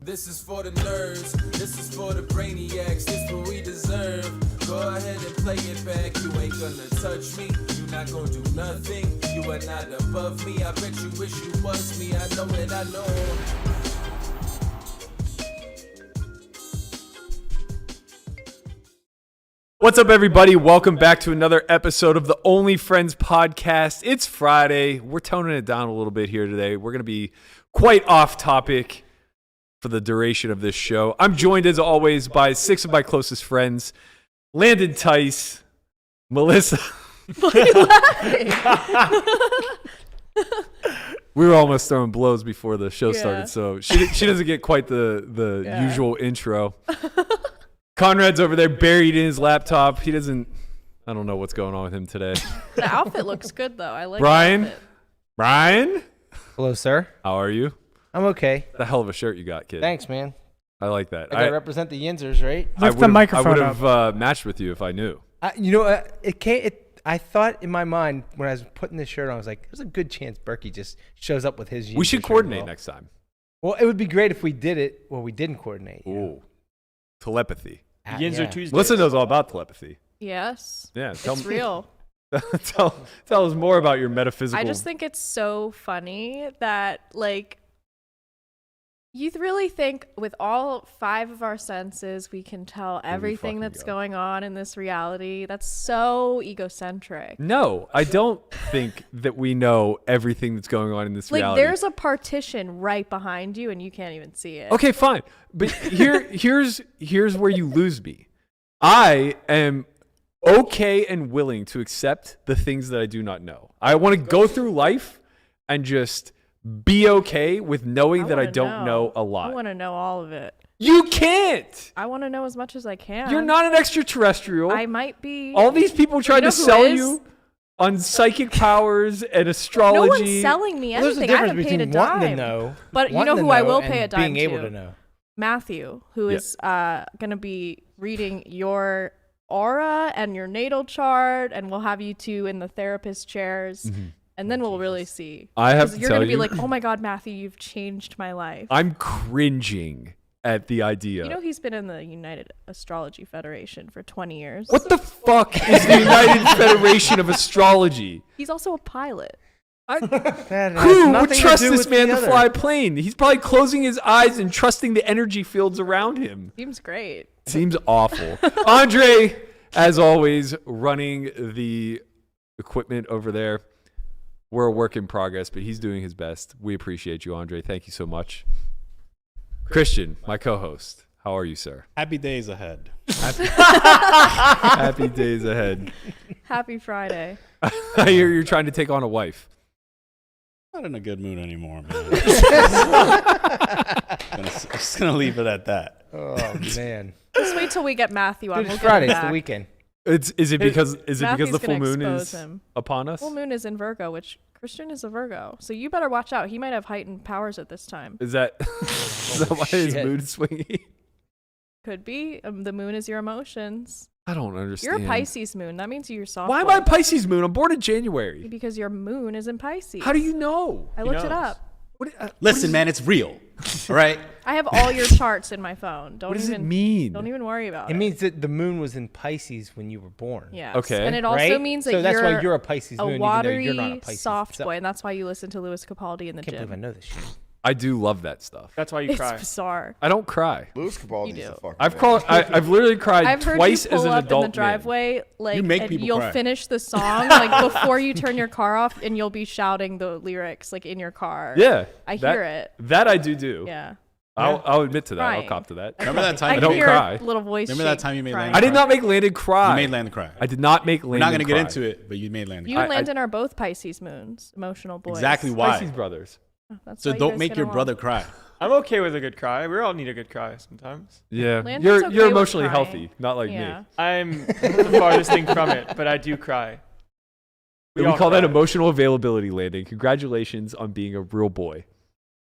This is for the nerds, this is for the brainiacs, this what we deserve. Go ahead and play it back, you ain't gonna touch me, you not gonna do nothing, you are not above me, I bet you wish you was me, I know it, I know. What's up, everybody? Welcome back to another episode of the Only Friends podcast. It's Friday. We're toning it down a little bit here today. We're going to be quite off topic for the duration of this show. I'm joined, as always, by six of my closest friends. Landon Tice, Melissa. Why are you laughing? We were almost throwing blows before the show started, so she doesn't get quite the usual intro. Conrad's over there buried in his laptop. I don't know what's going on with him today. The outfit looks good, though. I like Brian? the outfit. Brian? Hello, sir. How are you? I'm okay. The hell of a shirt you got, kid. Thanks, man. I like that. I gotta represent the Yinzers, right? Lift the microphone I would have matched with you if I knew. I thought in my mind when I was putting this shirt on, I was like, there's a good chance Berkey just shows up with his Yinzer We should shirt coordinate as well. next time. Well, it would be great if we did it. Well, we didn't coordinate. Ooh. Telepathy. Yinzer Tuesday. Melissa knows all about telepathy. Yes. Yeah. It's real. Tell us more about your metaphysical. I just think it's so funny that, like, you really think with all five of our senses, we can tell everything that's go. going on in this reality. That's so egocentric. No, I don't think that we know everything that's going on in this Like, reality. there's a partition right behind you, and you can't even see it. Okay, fine. But here's where you lose me. I am okay and willing to accept the things that I do not know. I want to go through life and just be okay with knowing that I don't know a lot. I want to know all of it. You can't. I want to know as much as I can. You're not an extraterrestrial. I might be. All these people tried know to who sell is? you on psychic powers and astrology. No one's selling me Well, there's a anything. I difference haven't paid a between wanting to dime. know, But you know wanting to who I know will and pay a dime being able to? to know. Matthew, who is going to be reading your aura and your natal chart, and we'll have you two in the therapist chairs. Mm-hmm. And then we'll really see. I have to You're tell gonna be you, like, oh my God, Matthew, you've changed my life. I'm cringing at the idea. You know, he's been in the United Astrology Federation for 20 years. What the fuck is the United Federation of Astrology? He's also a pilot. That has Who would nothing to trust do this with man the to other. fly a plane? He's probably closing his eyes and trusting the energy fields around him. Seems great. Seems awful. Andre, as always, running the equipment over there. We're a work in progress, but he's doing his best. We appreciate you, Andre. Thank you so much. Christian, my co-host. How are you, sir? Happy days ahead. Happy days ahead. Happy Friday. I hear you're trying to take on a wife. Not in a good mood anymore, man. I'm just gonna leave it at that. Oh man, Just wait till we get Matthew on. dude, We'll it's get him Friday. It's back. the weekend. Is it because Matthew's the full gonna moon expose is him. upon us? Full moon is in Virgo, which Christian is a Virgo. So you better watch out. He might have heightened powers at this time. Is that why his shit. mood is swingy? Could be. The moon is your emotions. I don't understand. You're a Pisces moon. That means you're soft. Why am I a Pisces moon? I'm born in January. Because your moon is in Pisces. How do you know? I looked it up. Listen, man, it's real. All right. I have all your charts in my phone. What does it mean? Don't even worry about it. It means that the moon was in Pisces when you were born. Yes. Okay. And it also right? means that so that's you're why you're a Pisces moon, a even though watery, you're not a Pisces. soft So- boy, and that's why you listen to Louis Capaldi in the I can't gym. believe I know this shit. I do love that stuff. That's why you It's cry. bizarre. I don't cry. Louis Capaldi's You a do. fucking I've literally cried I've heard twice you as pull an up adult in the driveway, like, You make and people you'll cry. finish the song like before you turn your car off, and you'll be shouting the lyrics like in your car. Man. Yeah. I that- hear it. That I do. Yeah, I'll admit to that. I'll Crying. cop to that. Remember that I time? can don't hear cry. a little voice. Remember that shake time you made crying. Landon I did not make Landon cry. You made Landon cry. I did not make Landon We're not gonna get cry. into it, but you made Landon You cry. and Landon are both Pisces moons, emotional boys. Exactly why. Pisces brothers. That's So why you don't guys make get your along. brother cry. I'm okay with a good cry. We all need a good cry sometimes. Yeah. Landon's You're okay you're with emotionally crying. healthy, not like Yeah. me. I'm the farthest thing from it, but I do cry. We all call that cry. emotional availability, Landon. Congratulations on being a real boy.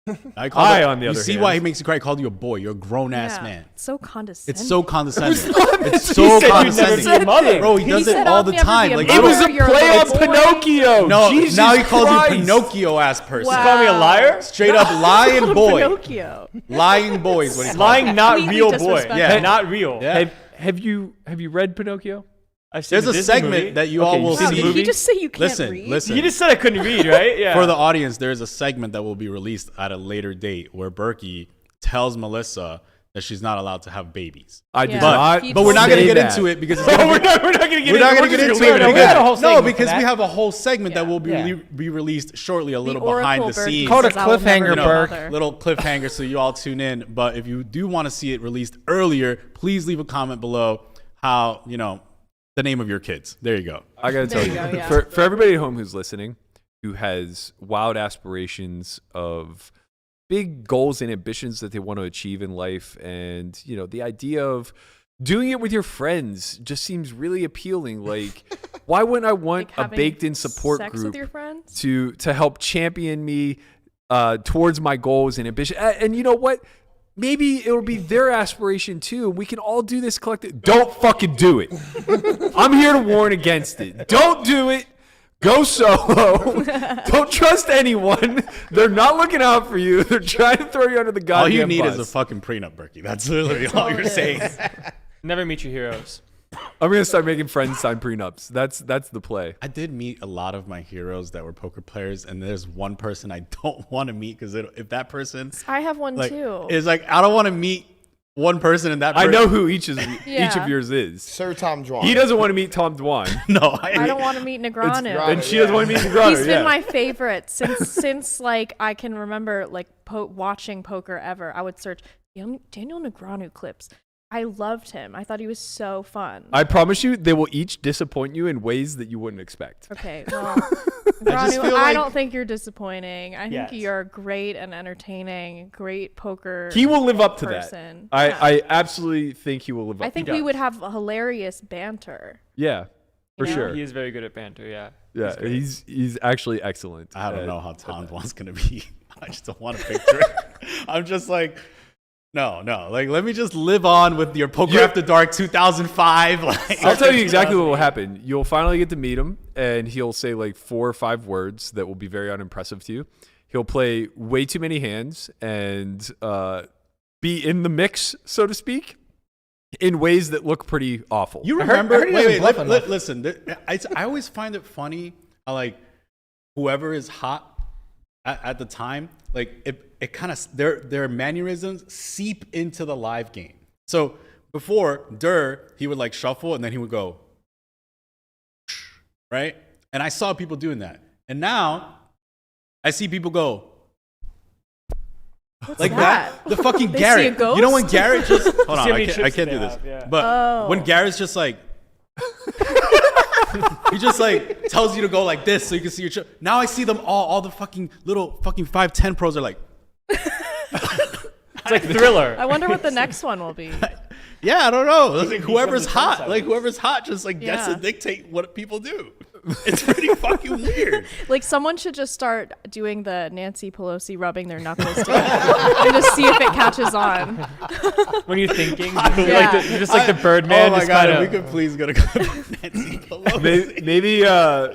On the you other see hand, why he makes you cry? He called you a boy. You're a grown ass man. It's so condescending. It's so condescending. It's so said you'd never condescending. be a mother. Bro, he does it said all I'll the never time. be a Like, mother. it was a You're a play little on boy. Pinocchio. no, Jesus now he calls Christ. you Pinocchio ass person. Wow. Call me a liar? Straight up lying Little boy. Pinocchio. Lying boy is what he calls Lying, you. not Completely real boy. disrespectful. Yeah, Yeah. not real. Yeah. Have you read Pinocchio? I've seen There's the a Disney segment movie. that you all Okay, will you've seen Wow, the see. did movie? he just say you can't read? Listen. You just said I couldn't read, right? Yeah. For the audience, there is a segment that will be released at a later date where Berkey tells Melissa that she's not allowed to have babies. I did Yeah. not. He But we're not going to say get that. into it because it's Oh, gonna we're be- not going to get into We're not it. going to We're get just into gonna it leave We had a whole because segment for because we that. have a whole segment that will be Yeah. be released shortly, a little The behind Oracle the Berkey scenes. Called a says I will never cliffhanger, be a Berk. mother. Little cliffhanger, so you all tune in. But if you do want to see it released earlier, please leave a comment below how the name of your kids. There you go. I gotta tell There you, you go, yeah. for everybody at home who's listening, who has wild aspirations of big goals and ambitions that they want to achieve in life, and the idea of doing it with your friends just seems really appealing. Like, why wouldn't I want Like a having baked-in support sex group with your friends? to help champion me towards my goals and ambition? And you know what? Maybe it'll be their aspiration too. We can all do this collective. Don't fucking do it. I'm here to warn against it. Don't do it. Go solo. Don't trust anyone. They're not looking out for you. They're trying to throw you under the goddamn All you need bus. is a fucking prenup, Berkey. That's literally all all you're it is. saying. Never meet your heroes. I'm gonna start making friends sign prenups. That's the play. I did meet a lot of my heroes that were poker players, and there's one person I don't want to meet because if that person I have one too. is like, I don't want to meet one person and that I person. know who each Yeah. of yours is. Sir Tom Dwan. He doesn't want to meet Tom Dwan, No, I don't want to meet Negranu. and she doesn't want to meet Negranu. He's been my favorite since like I can remember like watching poker ever. I would search Daniel Negranu clips. I loved him. I thought he was so fun. I promise you, they will each disappoint you in ways that you wouldn't expect. Okay, well, just Negranu, feel I like- don't think you're disappointing. I think Yes. you're great and entertaining, great poker. He will live up to person. that. Yeah. I absolutely think he will live up. I think to we that. would have a hilarious banter. Yeah, for You know? sure. He is very good at banter, yeah. Yeah, great. he's actually excellent. I don't at- know how Tom Dwan's gonna be. I just don't want to picture it. I'm just like, no. Like, let me just live on with your Poker After Dark 2005. Like, I'll tell you exactly what will happen. You'll finally get to meet him, and he'll say like 4 or 5 words that will be very unimpressive to you. He'll play way too many hands and be in the mix, so to speak, in ways that look pretty awful. You I heard remember? he doesn't bluff enough. Listen. I always find it funny how like whoever is hot at the time, like it kind of their mannerisms seep into the live game. So before he would like shuffle and then he would go, right? And I saw people doing that, and now I see people go. What's Like that? The fucking They see Garrett. a ghost? You know when Garrett just hold on, See how many I chips can't they do this. have, yeah. But Oh. when Garrett's just like he just like tells you to go like this so you can see your chip. Now I see them all the fucking little fucking 5-10 pros are like, It's like Thriller. I wonder what the next one will be. yeah, I don't know. It's like becomes whoever's the hot, trendsetter. like whoever's hot just like gets Yeah. to dictate what people do. It's pretty fucking weird. Like someone should just start doing the Nancy Pelosi rubbing their knuckles together and just see if it catches on. When you're thinking, Yeah. you're just like the Birdman. Oh my just god, kinda, if we could please go to Nancy Pelosi.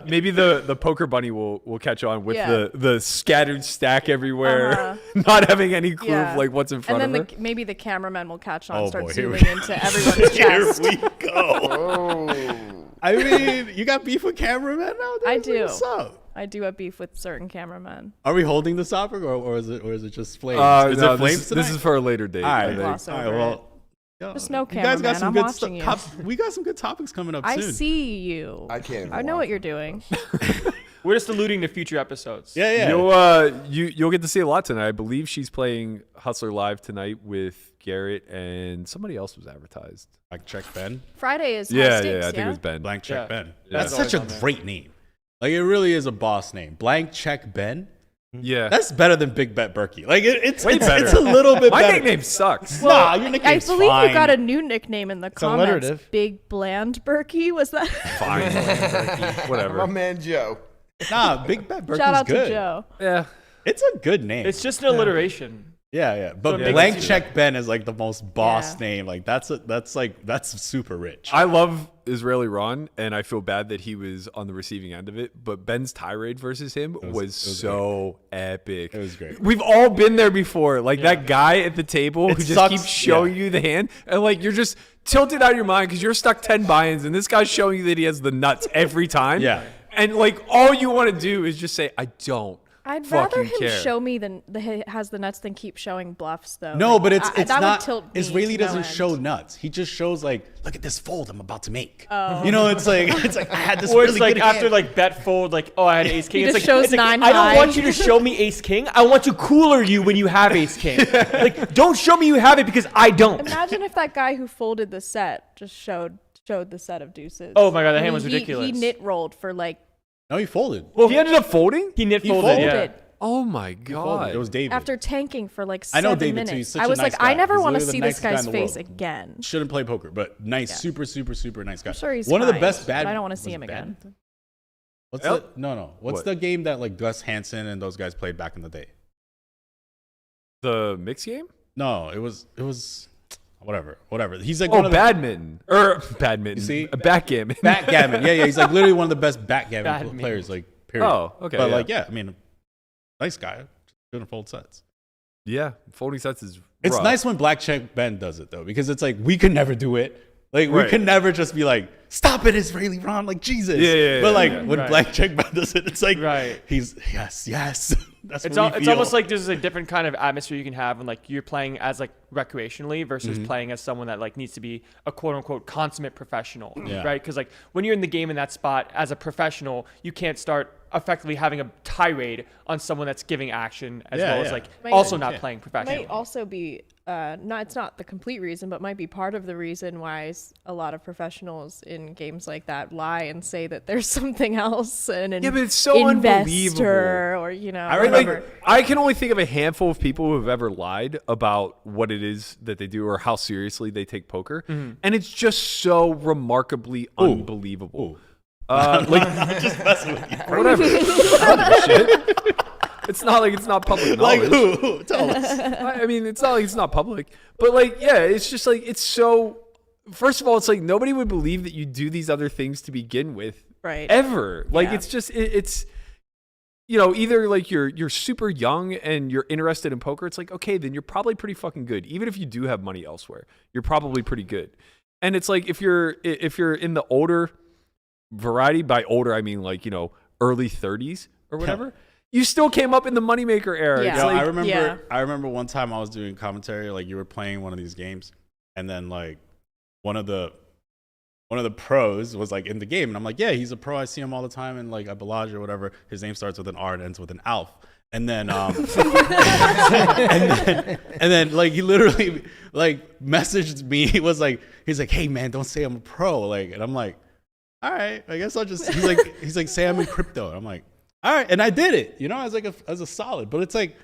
Maybe the poker bunny will catch on with Yeah. the scattered stack everywhere, not having any clue Yeah. of like what's in front And of then her. maybe the cameraman will catch on, Oh, start boy, here we zooming into everyone's Here chest. we go. I mean, you got beef with cameramen nowadays? I do. What's up? I do have beef with certain cameramen. Are we holding this topic or is it just flames? Is No, it flames this tonight? is for a later date. all I right. think. Gloss All right. over Well, yo, Just no you guys got cameraman, some I'm good watching you. we got some good topics coming up I soon. see you. I can't. I know what you're doing. We're just alluding to future episodes. Yeah. You'll get to see a lot tonight. I believe she's playing Hustler Live tonight with Garrett and somebody else was advertised. Blank check Ben. Friday is high Yeah, stakes, I think it was Ben. Blank check Yeah. Ben. Yeah. That's That's such a always on there. great name. Like it really is a boss name. Blank check Ben. Yeah, That's better than Big Bet Berkey. Like it's Way better. It's a little bit my better. nickname sucks. Nah, your I nickname's believe fine. you got a new nickname in the comments. alliterative. Big Bland Berkey, was that? Fine, My whatever. man Joe. Nah, Big Bet Berkey's Shout out good. to Joe. Yeah, It's a good name. It's just an alliteration. Yeah. But So Blank makes- Check Ben is like the most boss Yeah. name. Like that's super rich. I love Israeli Ron, and I feel bad that he was on the receiving end of it. But Ben's tirade versus him was so epic. It was great. We've all been there before. Like that guy at the table who just sucks, keeps showing you the hand, and like you're just tilted out of your mind because you're stuck 10 buy-ins, and this guy's showing you that he has the nuts every time. Yeah. And like all you want to do is just say, I don't. I'd rather fucking him care. show me has the nuts than keep showing bluffs though. No, Like, but it's that not. would tilt me Israeli to no doesn't end. show nuts. He just shows like, look at this fold I'm about to make. You know, it's like I had this Or really it's like good after hand. like bet fold, like, oh, I had ace king. He It's just like, shows it's like, 9 I don't high. want you to show me ace king. I want to cooler you when you have ace king. Like, don't show me you have it because I don't. Imagine if that guy who folded the set just showed the set of deuces. Oh my God, that And hand was he ridiculous. He knit rolled for like No, he folded. Well, he ended up folding. He knit He folded. folded. Yeah. folded Oh my He folded. god! It was David. after tanking for like I 7 know David, minutes. too. He's such I a was nice like, guy. I never He's want to literally see the this nicest guy in guy's the face world. again. Shouldn't play poker, but nice, super nice guy. I'm sure he's one of the kind, best but bad. I don't want to see was him bad? again. What's Yep. the no? What's What? the game that like Gus Hansen and those guys played back in the day? The mix game? No, it was whatever. He's like Oh, one of the badminton or badminton. You see? Backgammon. backgammon. Yeah. He's like literally one of the best backgammon Badminton. players. Like period. Oh, okay. But yeah. like I mean, nice guy. Shouldn't fold sets. Yeah, folding sets is. It's rough. nice when Black Check Ben does it though, because it's like we could never do it. Like we Right. could never just be like, stop it, Israeli Ron, like Jesus. Yeah, but like yeah. when Right. Black Check Ben does it, it's like Right. he's yes. That's It's what we it's feel. almost like there's a different kind of atmosphere you can have when like you're playing as like recreationally versus playing as someone that like needs to be a quote unquote consummate professional, Yeah. right? Because like when you're in the game in that spot as a professional, you can't start effectively having a tirade on someone that's giving action as Yeah, well as yeah. like Might- also not Yeah. playing Might professional. also be it's not the complete reason, but might be part of the reason why a lot of professionals in games like that lie and say that there's something else and an Yeah, but it's so investor or Right, whatever. like, I can only think of a handful of people who have ever lied about what it is that they do or how seriously they take poker, and it's just so remarkably unbelievable. Like just messing with you. whatever. Shit. It's not like it's not public Like knowledge. who? Tell us. I mean, it's not like it's not public, but like, yeah, it's just like it's so. First of all, it's like nobody would believe that you do these other things to begin with, Right. ever. Like Yeah. it's just it's. You know, either like you're super young and you're interested in poker, it's like, okay, then you're probably pretty fucking good. Even if you do have money elsewhere, you're probably pretty good. And it's like if you're in the older variety, by older I mean like, you know, early 30s or whatever, you still came up in the Moneymaker era. Yeah. It's Yo, like, I remember one time I was doing commentary, like you were playing one of these games, and then like one of the pros was like in the game, and I'm like, yeah, he's a pro. I see him all the time, and like at Bellagio or whatever. His name starts with an R and ends with an Alf. And then, and then like he literally like messaged me. He's like, hey man, don't say I'm a pro. Like, and I'm like, all right, I guess I'll just. He's like, say I'm in crypto. And I'm like, all right, and I did it. You know, as a solid. But it's like,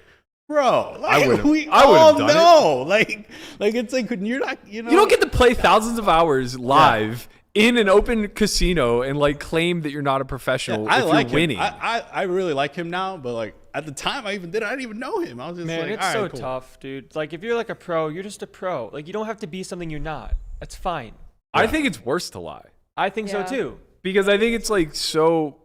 bro, like, we all done know. Like it's like you're not. You know, you don't get to play thousands of hours live in an open casino and like claim that you're not a professional I if like you're winning. him. I really like him now, but like at the time I didn't even know him. I was just Man, like, it's all so right, cool. tough, dude. Like if you're like a pro, you're just a pro. Like you don't have to be something you're not. That's fine. I think it's worse to lie. I think so Yeah. too. Because I think it's like so,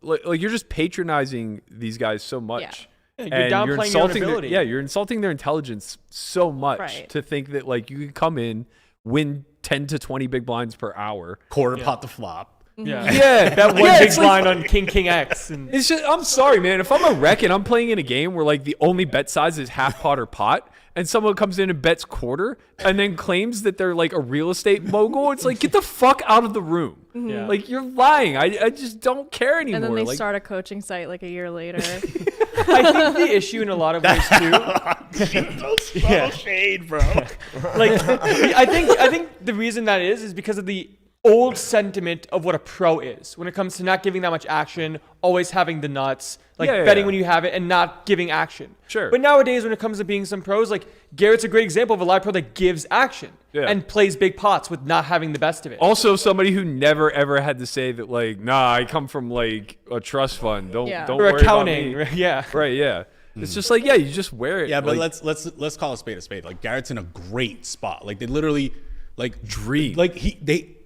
like you're just patronizing these guys so much. Yeah, you're And downplaying your own insulting ability. you're insulting their intelligence so much Right. to think that like you can come in, win 10 to 20 big blinds per hour. Quarter pot to flop. Yeah. Yeah, That one yeah, big it's like- blind on King X. And It's just, I'm sorry, man. If I'm a wreck and I'm playing in a game where like the only bet size is half pot or pot, and someone comes in and bets quarter and then claims that they're like a real estate mogul, it's like, get the fuck out of the room. Yeah. Like you're lying. I just don't care anymore. And then they like, start a coaching site like a year later. I think the issue in a lot of ways too. Don't throw shade, bro. Like I think the reason that is because of the old sentiment of what a pro is when it comes to not giving that much action, always having the nuts, like betting when you have it and not giving action. Sure. But nowadays, when it comes to being some pros, like Garrett's a great example of a live pro that gives action and plays big pots with not having the best of it. Also, somebody who never ever had to say that, like, nah, I come from like a trust fund. Don't or worry accounting. about me. Yeah. Right. Yeah. It's just like, you just wear it. Yeah, but like, let's call a spade a spade. Like Garrett's in a great spot. Like they literally like dream. Like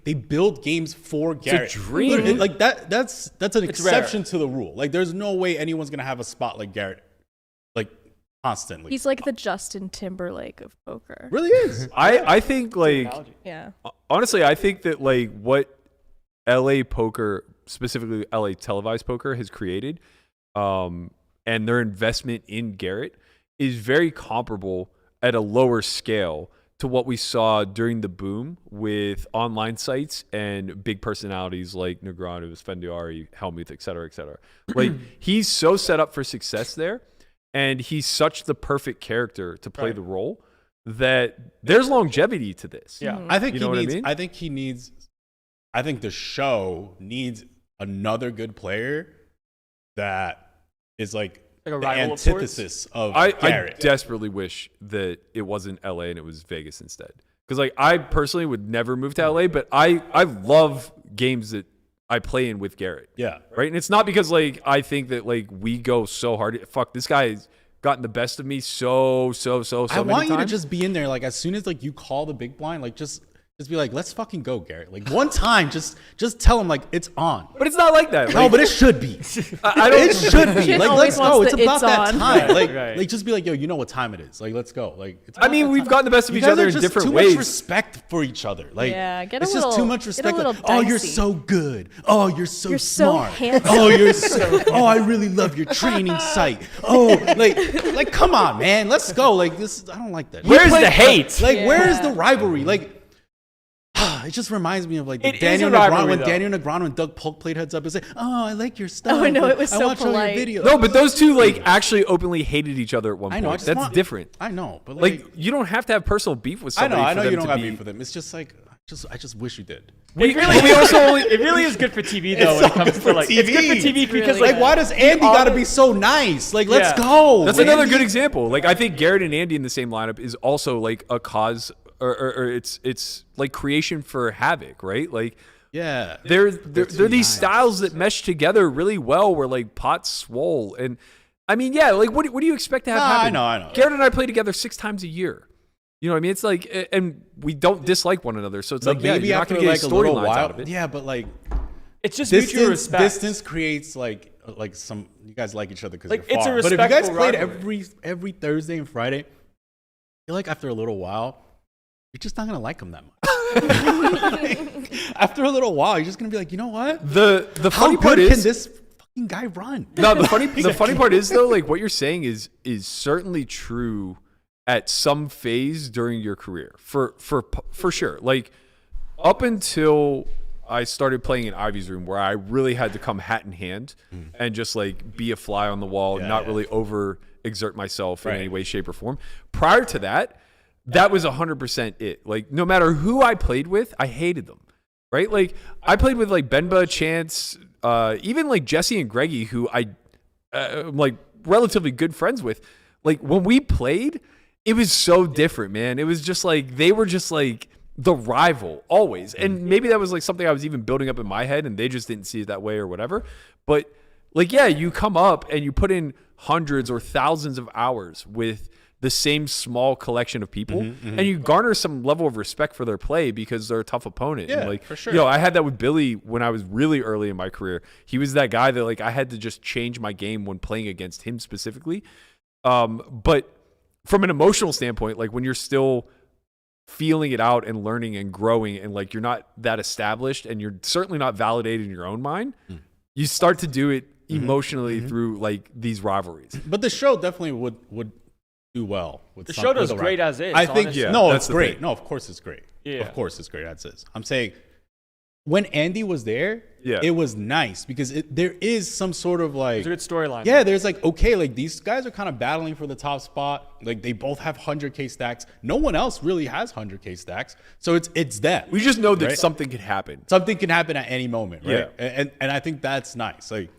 they build games for Garrett. It's a dream. Literally, like that's an exception to the rule. Like there's no way anyone's gonna have a spot like Garrett, like constantly. He's like the Justin Timberlake of poker. Really is. I think like Yeah. honestly, I think that like what LA poker, specifically LA televised poker, has created, and their investment in Garrett is very comparable at a lower scale to what we saw during the boom with online sites and big personalities like Negreanu, Spendiari, Helmuth, et cetera, et cetera. Like he's so set up for success there, and he's such the perfect character to play the role that there's longevity to this. Yeah. I think You know what I mean? I think the show needs another good player that is like a the rival of sorts? antithesis of I Garrett. desperately wish that it wasn't LA and it was Vegas instead. Because like I personally would never move to LA, but I love games that I play in with Garrett. Yeah. Right. And it's not because like I think that like we go so hard. Fuck, this guy has gotten the best of me so I many want you to times. just be in there, like as soon as like you call the big blind, like just be like, let's fucking go, Garrett. Like one time, just tell him like it's on. But it's not like that. No, Like, but it should be. I don't. It should be. Shit Like always let's go. wants It's the about it's that on. time. Like Right. like just be like, yo, you know what time it is. Like let's go. Like it's I mean, we've gotten the best of you each guys other are in just different too ways. much respect for each other. Like Yeah, get a it's little- just too much get a respect. little Like, oh, you're dicey. so good. Oh, you're so You're so smart. handsome. Oh, you're so. Oh, I really love your training site. Oh, like come on, man. Let's go. Like this. I don't like that. Where's the hate? Like, where's Yeah. the rivalry? Like, it just reminds me of like the It is Daniel a rivalry, Negreanu when though. Daniel Negreanu and Doug Polk played heads up and say, "Oh, I like your stuff. Oh, I know, it was I so watch all your polite. videos." No, but those two like actually openly hated each other at one I point. know. I just That's want- different. I know, but Like you don't have to have personal beef with I somebody. know. I know for them you don't to got be, beef with him. It's just like, I just wish you did. It really is good for TV though. When it comes to like, it's good for TV because really like, Like, why does Andy got to be so nice? Like, let's Yeah. go. That's another Andy. good example. Like I think Garrett and Andy in the same lineup is also like a cause, or it's like creation for havoc, right? Like Yeah. they're too these nice. styles that mesh together really well. Where like pots swole, and I mean, yeah, like what do you expect to have Nah, happen? I know. Garrett and I play together 6 times a year. You know what I mean? It's like, and we don't dislike one another, so it's But like, yeah, maybe you're not after going to like get a little storylines while. out of it. Yeah, but like it's just mutual respect. distance creates like some. You guys like each other because Like, you're it's a far. But if you guys respectful played rivalry. every Thursday and Friday, I feel like after a little while, you're just not gonna like them that much. After a little while, you're just gonna be like, you know what? The How funny good part can is this fucking guy run? no. The funny part is though, like what you're saying is certainly true at some phase during your career for sure. Like up until I started playing in Ivy's room, where I really had to come hat in hand and just like be a fly on the wall, not really over exert myself in any way, shape, or form. Prior to that, that was 100% it. Like no matter who I played with, I hated them. Right? Like I played with like Benba, Chance, even like Jesse and Greggy, who I'm like relatively good friends with. Like when we played, it was so different, man. It was just like they were just like the rival always. And maybe that was like something I was even building up in my head and they just didn't see it that way or whatever. But like, yeah, you come up and you put in hundreds or thousands of hours with the same small collection of people and you garner some level of respect for their play because they're a tough opponent. Yeah, and like, for sure. You know, I had that with Billy when I was really early in my career. He was that guy that like I had to just change my game when playing against him specifically. But from an emotional standpoint, like when you're still feeling it out and learning and growing and like you're not that established and you're certainly not validated in your own mind, you start to do it emotionally through like these rivalries. But the show definitely would do well with The some- show does with a great rival. as is, I think honestly. Yeah, no, that's it's the great. thing. No, of course it's great. Yeah. Of course it's great as is. I'm saying when Andy was there, Yeah. it was nice because there is some sort of like It's a good storyline. yeah, there's like, okay, like these guys are kind of battling for the top spot. Like they both have 100K stacks. No one else really has 100K stacks. So it's them. We just know that right? something could happen. Something can happen at any moment, right? Yeah. And I think that's nice. Like,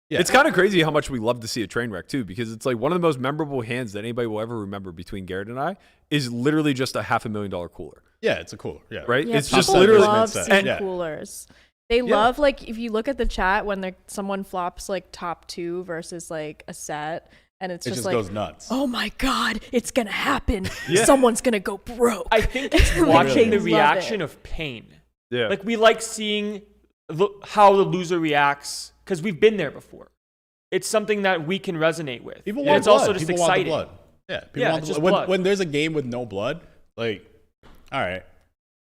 yeah. It's kind of crazy how much we love to see a train wreck too, because it's like one of the most memorable hands that anybody will ever remember between Garrett and I is literally just a $500,000 cooler, yeah, it's a cooler. Yeah. right? Yeah, It's just people literally love set. seeing Yeah. coolers. They love, like, if you look at the chat when someone flops like top 2 versus like a set, and it's It just just like, goes nuts. oh my god, it's gonna happen. Yeah. Someone's gonna go broke. I think it's watching the reaction of pain. yeah. Like we like seeing how the loser reacts because we've been there before. It's something that we can resonate with. People And want it's blood. also just People want the exciting. blood. Yeah, people Yeah, want it's the just blood. blood. When there's a game with no blood, like, all right,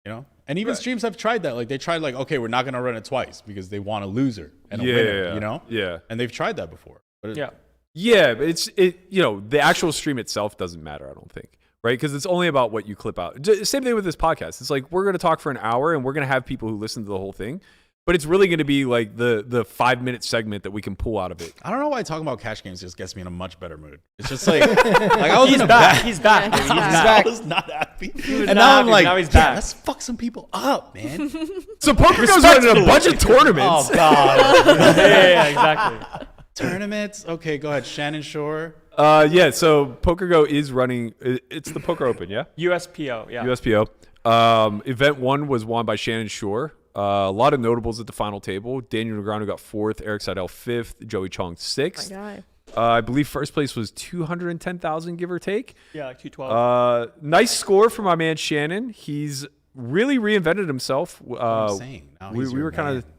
you know. And even streams have tried that. Like they tried, like, okay, we're not gonna run it twice because they want a loser and a winner, you know. Yeah. And they've tried that before. But Yeah. Yeah, but the actual stream itself doesn't matter, I don't think, right? Because it's only about what you clip out. Same thing with this podcast. It's like we're going to talk for an hour and we're going to have people who listen to the whole thing, but it's really going to be like the 5-minute segment that we can pull out of it. I don't know why talking about cash games just gets me in a much better mood. It's just like I was He's in a back. bad- He's back. Yeah, baby. he's He's back. back. I was not happy. was And not now I'm happy. like, Now he's yeah, back. let's fuck some people up, man. So PokerGo's running a bunch of tournaments. Oh god. yeah, exactly. Tournaments? Okay, go ahead. Shannon Shorr. Yeah, so PokerGo is running. It's the Poker Open, yeah? USPO. Yeah. USPO. Event 1 was won by Shannon Shorr. A lot of notables at the final table. Daniel Negreanu got 4th, Eric Seidel 5th, Joey Chong 6th. My guy. I believe first place was 210,000, give or take. Yeah, like 212. Nice score for my man Shannon. He's really reinvented himself. I'm saying. Now we he's your were kind of. man.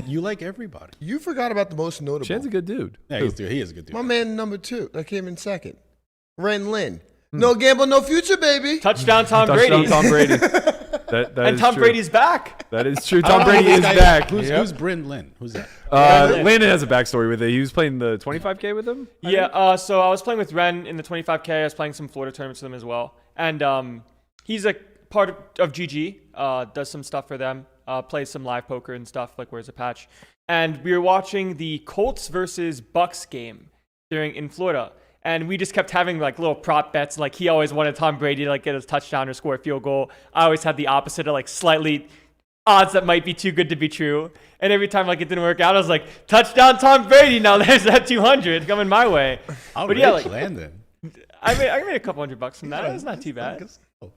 You like everybody. You forgot about the most notable. Shannon's a good dude. Yeah, he is a good dude. My man number 2 that came in second. Ren Lin. No gamble, no future, baby. Touchdown, Tom Touchdown, Brady. Tom Brady. That And is Tom true. Brady's back. That is true. I don't Tom know who Brady this is guy back. Who's Bryn Lynn? Who's that? Landon has a backstory with it. He was playing the 25K with him. I think? Yeah, so I was playing with Ren in the 25K. I was playing some Florida tournaments with him as well. And he's a part of GG, does some stuff for them, plays some live poker and stuff, like wears a patch. And we were watching the Colts versus Bucks game in Florida. And we just kept having like little prop bets. Like he always wanted Tom Brady to like get his touchdown or score a field goal. I always had the opposite of like slightly odds that might be too good to be true. And every time like it didn't work out, I was like, touchdown Tom Brady. Now there's that 200 coming my way. But yeah, like Landon. I made a couple $100 from that. It's not too bad.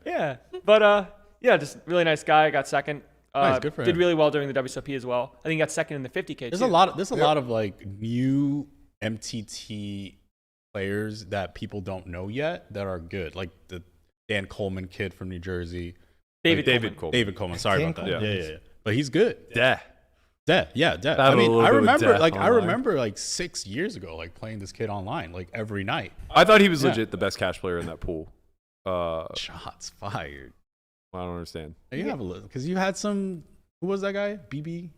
Yeah, but yeah, just really nice guy. Got second. Nice, good for did him. really well during the WSOP as well. I think he got second in the 50K. There's too. a lot of like new MTT players that people don't know yet that are good. Like the Dan Coleman kid from New Jersey. David Coleman. David Coleman. Sorry Dan about that. Coleman. Yeah. But he's good. Yeah. Yeah. Battle I a mean, little I bit with remember Death like I online. remember like 6 years ago, like playing this kid online, like every night. I thought he was Yeah. legit the best cash player in that pool. Shots fired. I don't understand. You have a little because you had some. Who was that guy? BB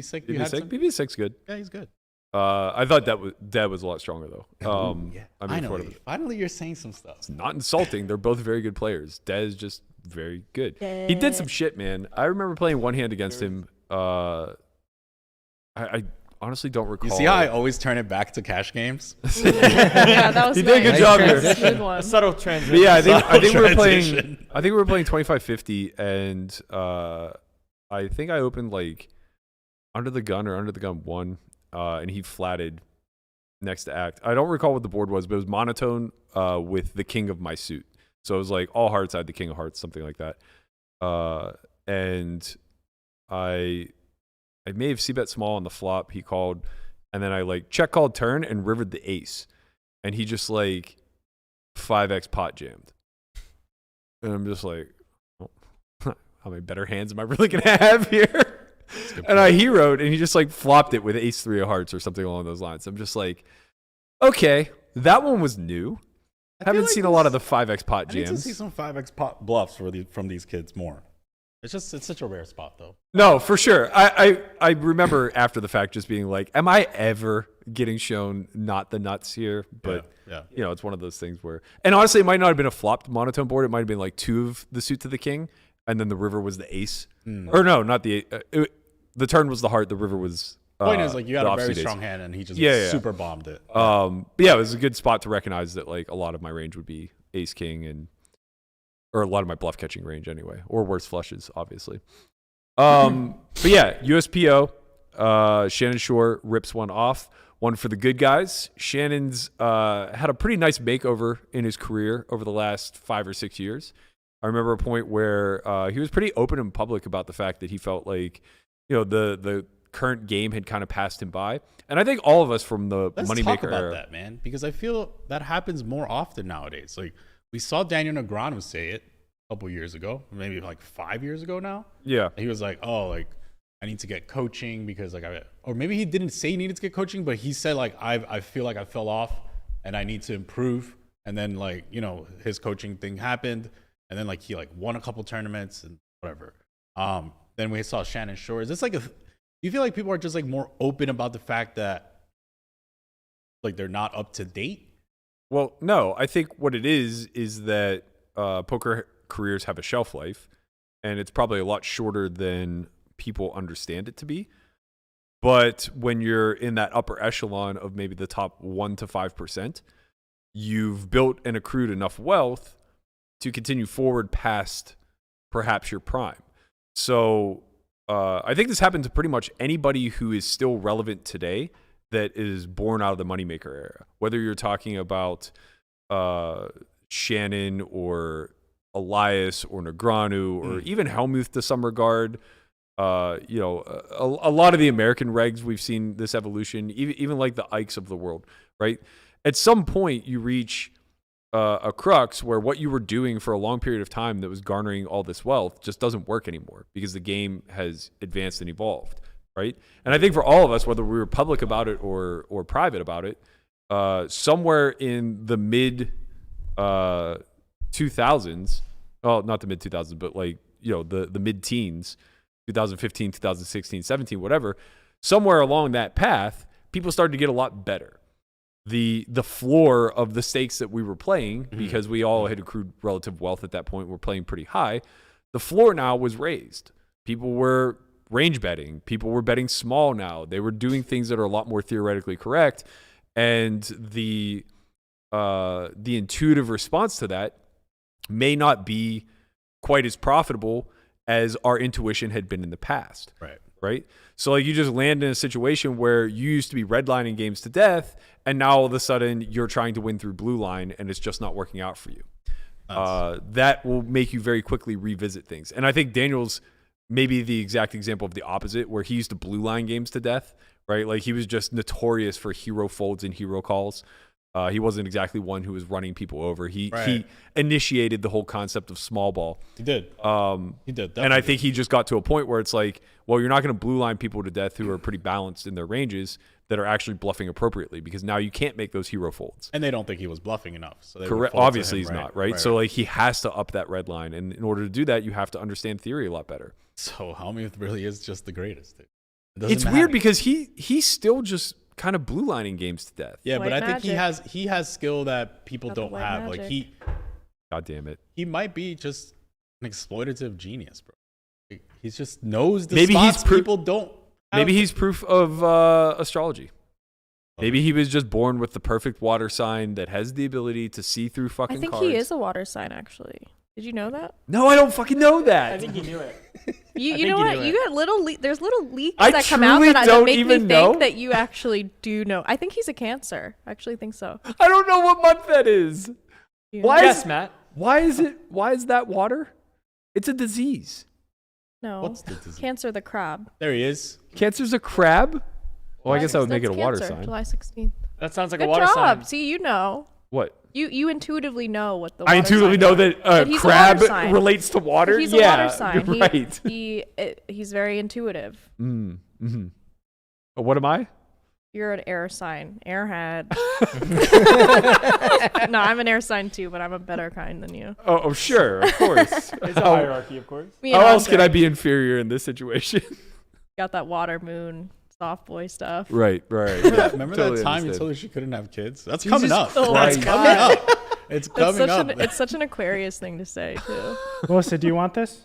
Sick. You had some- BB6 good. Yeah, he's good. I thought Dad was a lot stronger though. Yeah. I mean, Finally, you're saying some stuff. it's not insulting. They're both very good players. Dad is just very good. He did some shit, man. I remember playing one hand against him. I honestly don't recall. You see how I always turn it back to cash games? Yeah, that was He did a good nice. job there. Smooth A one. subtle transition. But yeah, I think we were playing. Transition. I think we were playing 2550, and I think I opened like under the gun 1, and he flatted next to act. I don't recall what the board was, but it was monotone with the king of my suit. So it was like all hearts, I had the king of hearts, something like that. And I may have c-bet small on the flop. He called, and then I like check called turn and rivered the ace, and he just like 5x pot jammed, and I'm just like, oh, how many better hands am I really gonna have here? And I heroed, and he just like flopped it with ace 3 of hearts or something along those lines. I'm just like, okay, that one was new. Haven't seen a lot of the 5x pot I need to jams. see some 5x pot bluffs from these kids more. It's such a rare spot though. No, for sure. I remember after the fact just being like, am I ever getting shown not the nuts here? But yeah. you know, it's one of those things where, and honestly, it might not have been a flopped monotone board. It might have been like 2 of the suit to the king. and then the river was the ace. Or no, not the the turn was the heart, the river was Point is, like, you had the a very offsuit ace. strong hand, and he just Yeah. super bombed it. But yeah, it was a good spot to recognize that like a lot of my range would be ace king or a lot of my bluff catching range anyway, or worse flushes, obviously. But yeah, USPO, Shannon Shorr rips one off. One for the good guys. Shannon's had a pretty nice makeover in his career over the last 5 or 6 years. I remember a point where he was pretty open and public about the fact that he felt like, the current game had kind of passed him by. And I think all of us from the Let's Moneymaker talk about era, that, man, because I feel that happens more often nowadays. Like, we saw Daniel Negreanu say it a couple years ago, maybe like 5 years ago now. yeah, He was like, "Oh, like I need to get coaching because or maybe he didn't say he needed to get coaching, but he said like I feel like I fell off and I need to improve." And then like his coaching thing happened, and then like he like won a couple tournaments and whatever. Then we saw Shannon Shorr. Is this like you feel like people are just like more open about the fact that like they're not up to date? Well, no, I think what it is that poker careers have a shelf life, and it's probably a lot shorter than people understand it to be. But when you're in that upper echelon of maybe the top 1 to 5%, you've built and accrued enough wealth to continue forward past perhaps your prime. So I think this happened to pretty much anybody who is still relevant today that is born out of the Moneymaker era. Whether you're talking about Shannon or Elias or Negreanu or even Helmuth to some regard, a lot of the American regs, we've seen this evolution, even like the Ikes of the world, right? At some point, you reach a crux where what you were doing for a long period of time that was garnering all this wealth just doesn't work anymore because the game has advanced and evolved, right? And I think for all of us, whether we were public about it or private about it, somewhere in the mid 2000s, well, not the mid 2000s, but like the mid teens, 2015, 2016, 17, whatever, somewhere along that path, people started to get a lot better. The floor of the stakes that we were playing, because we all had accrued relative wealth at that point, we're playing pretty high. The floor now was raised. People were range betting. People were betting small now. They were doing things that are a lot more theoretically correct. And the intuitive response to that may not be quite as profitable as our intuition had been in the past. Right? So like you just land in a situation where you used to be redlining games to death, and now all of a sudden you're trying to win through blue line, and it's just not working out for you. That will make you very quickly revisit things. And I think Daniel's maybe the exact example of the opposite, where he used to blue line games to death, right? Like he was just notorious for hero folds and hero calls. He wasn't exactly one who was running people over. He initiated the whole concept of small ball. He did. He did. And I think he just got to a point where it's like, well, you're not going to blue line people to death who are pretty balanced in their ranges that are actually bluffing appropriately, because now you can't make those hero folds. And they don't think he was bluffing enough. So they correct. Obviously he's not, right? Right? So like he has to up that red line. And in order to do that, you have to understand theory a lot better. So Helmuth really is just the greatest. It's weird because he's still just kind of blue lining games to death. Yeah, White but I think magic. he has skill that people Got the don't white have. magic. Like God damn it. he might be just an exploitative genius, bro. He just knows the Maybe spots he's proof- people don't have. Maybe he's proof of astrology. Maybe he was just born with the perfect water sign that has the ability to see through fucking I think cards. he is a water sign, actually. Did you know that? No, I don't fucking know that. I think he knew it. You know what? knew You got there's little leaks I that come out truly that don't make me even think know. that you actually do know. I think he's a Cancer. I actually think so. I don't know what month that is. You Why know? Yes, Matt. Why is that water? It's a disease. No. What's the disease? Cancer the crab. There he is. Cancer's a crab? Well, I guess that would make it a That's water Cancer, sign. July 16th. That sounds like Good a water job. sign. See, you know. What? You intuitively know what the I water intuitively sign know is. that That he's a crab water sign. relates to water. He's Yeah, a water sign. you're right. He's very intuitive. Mm-hmm. What am I? You're an air sign. Airhead. No, I'm an air sign too, but I'm a better kind than you. Oh, sure, of course. It's a hierarchy, of course. Me How and else can Andre I be inferior in this situation? got that water moon soft boy stuff. right. Remember that time Totally you understand. told her she couldn't have kids? That's Jesus coming up. Oh my Christ. God. It's coming up. It's such an Aquarius thing to say too. Melissa, do you want this?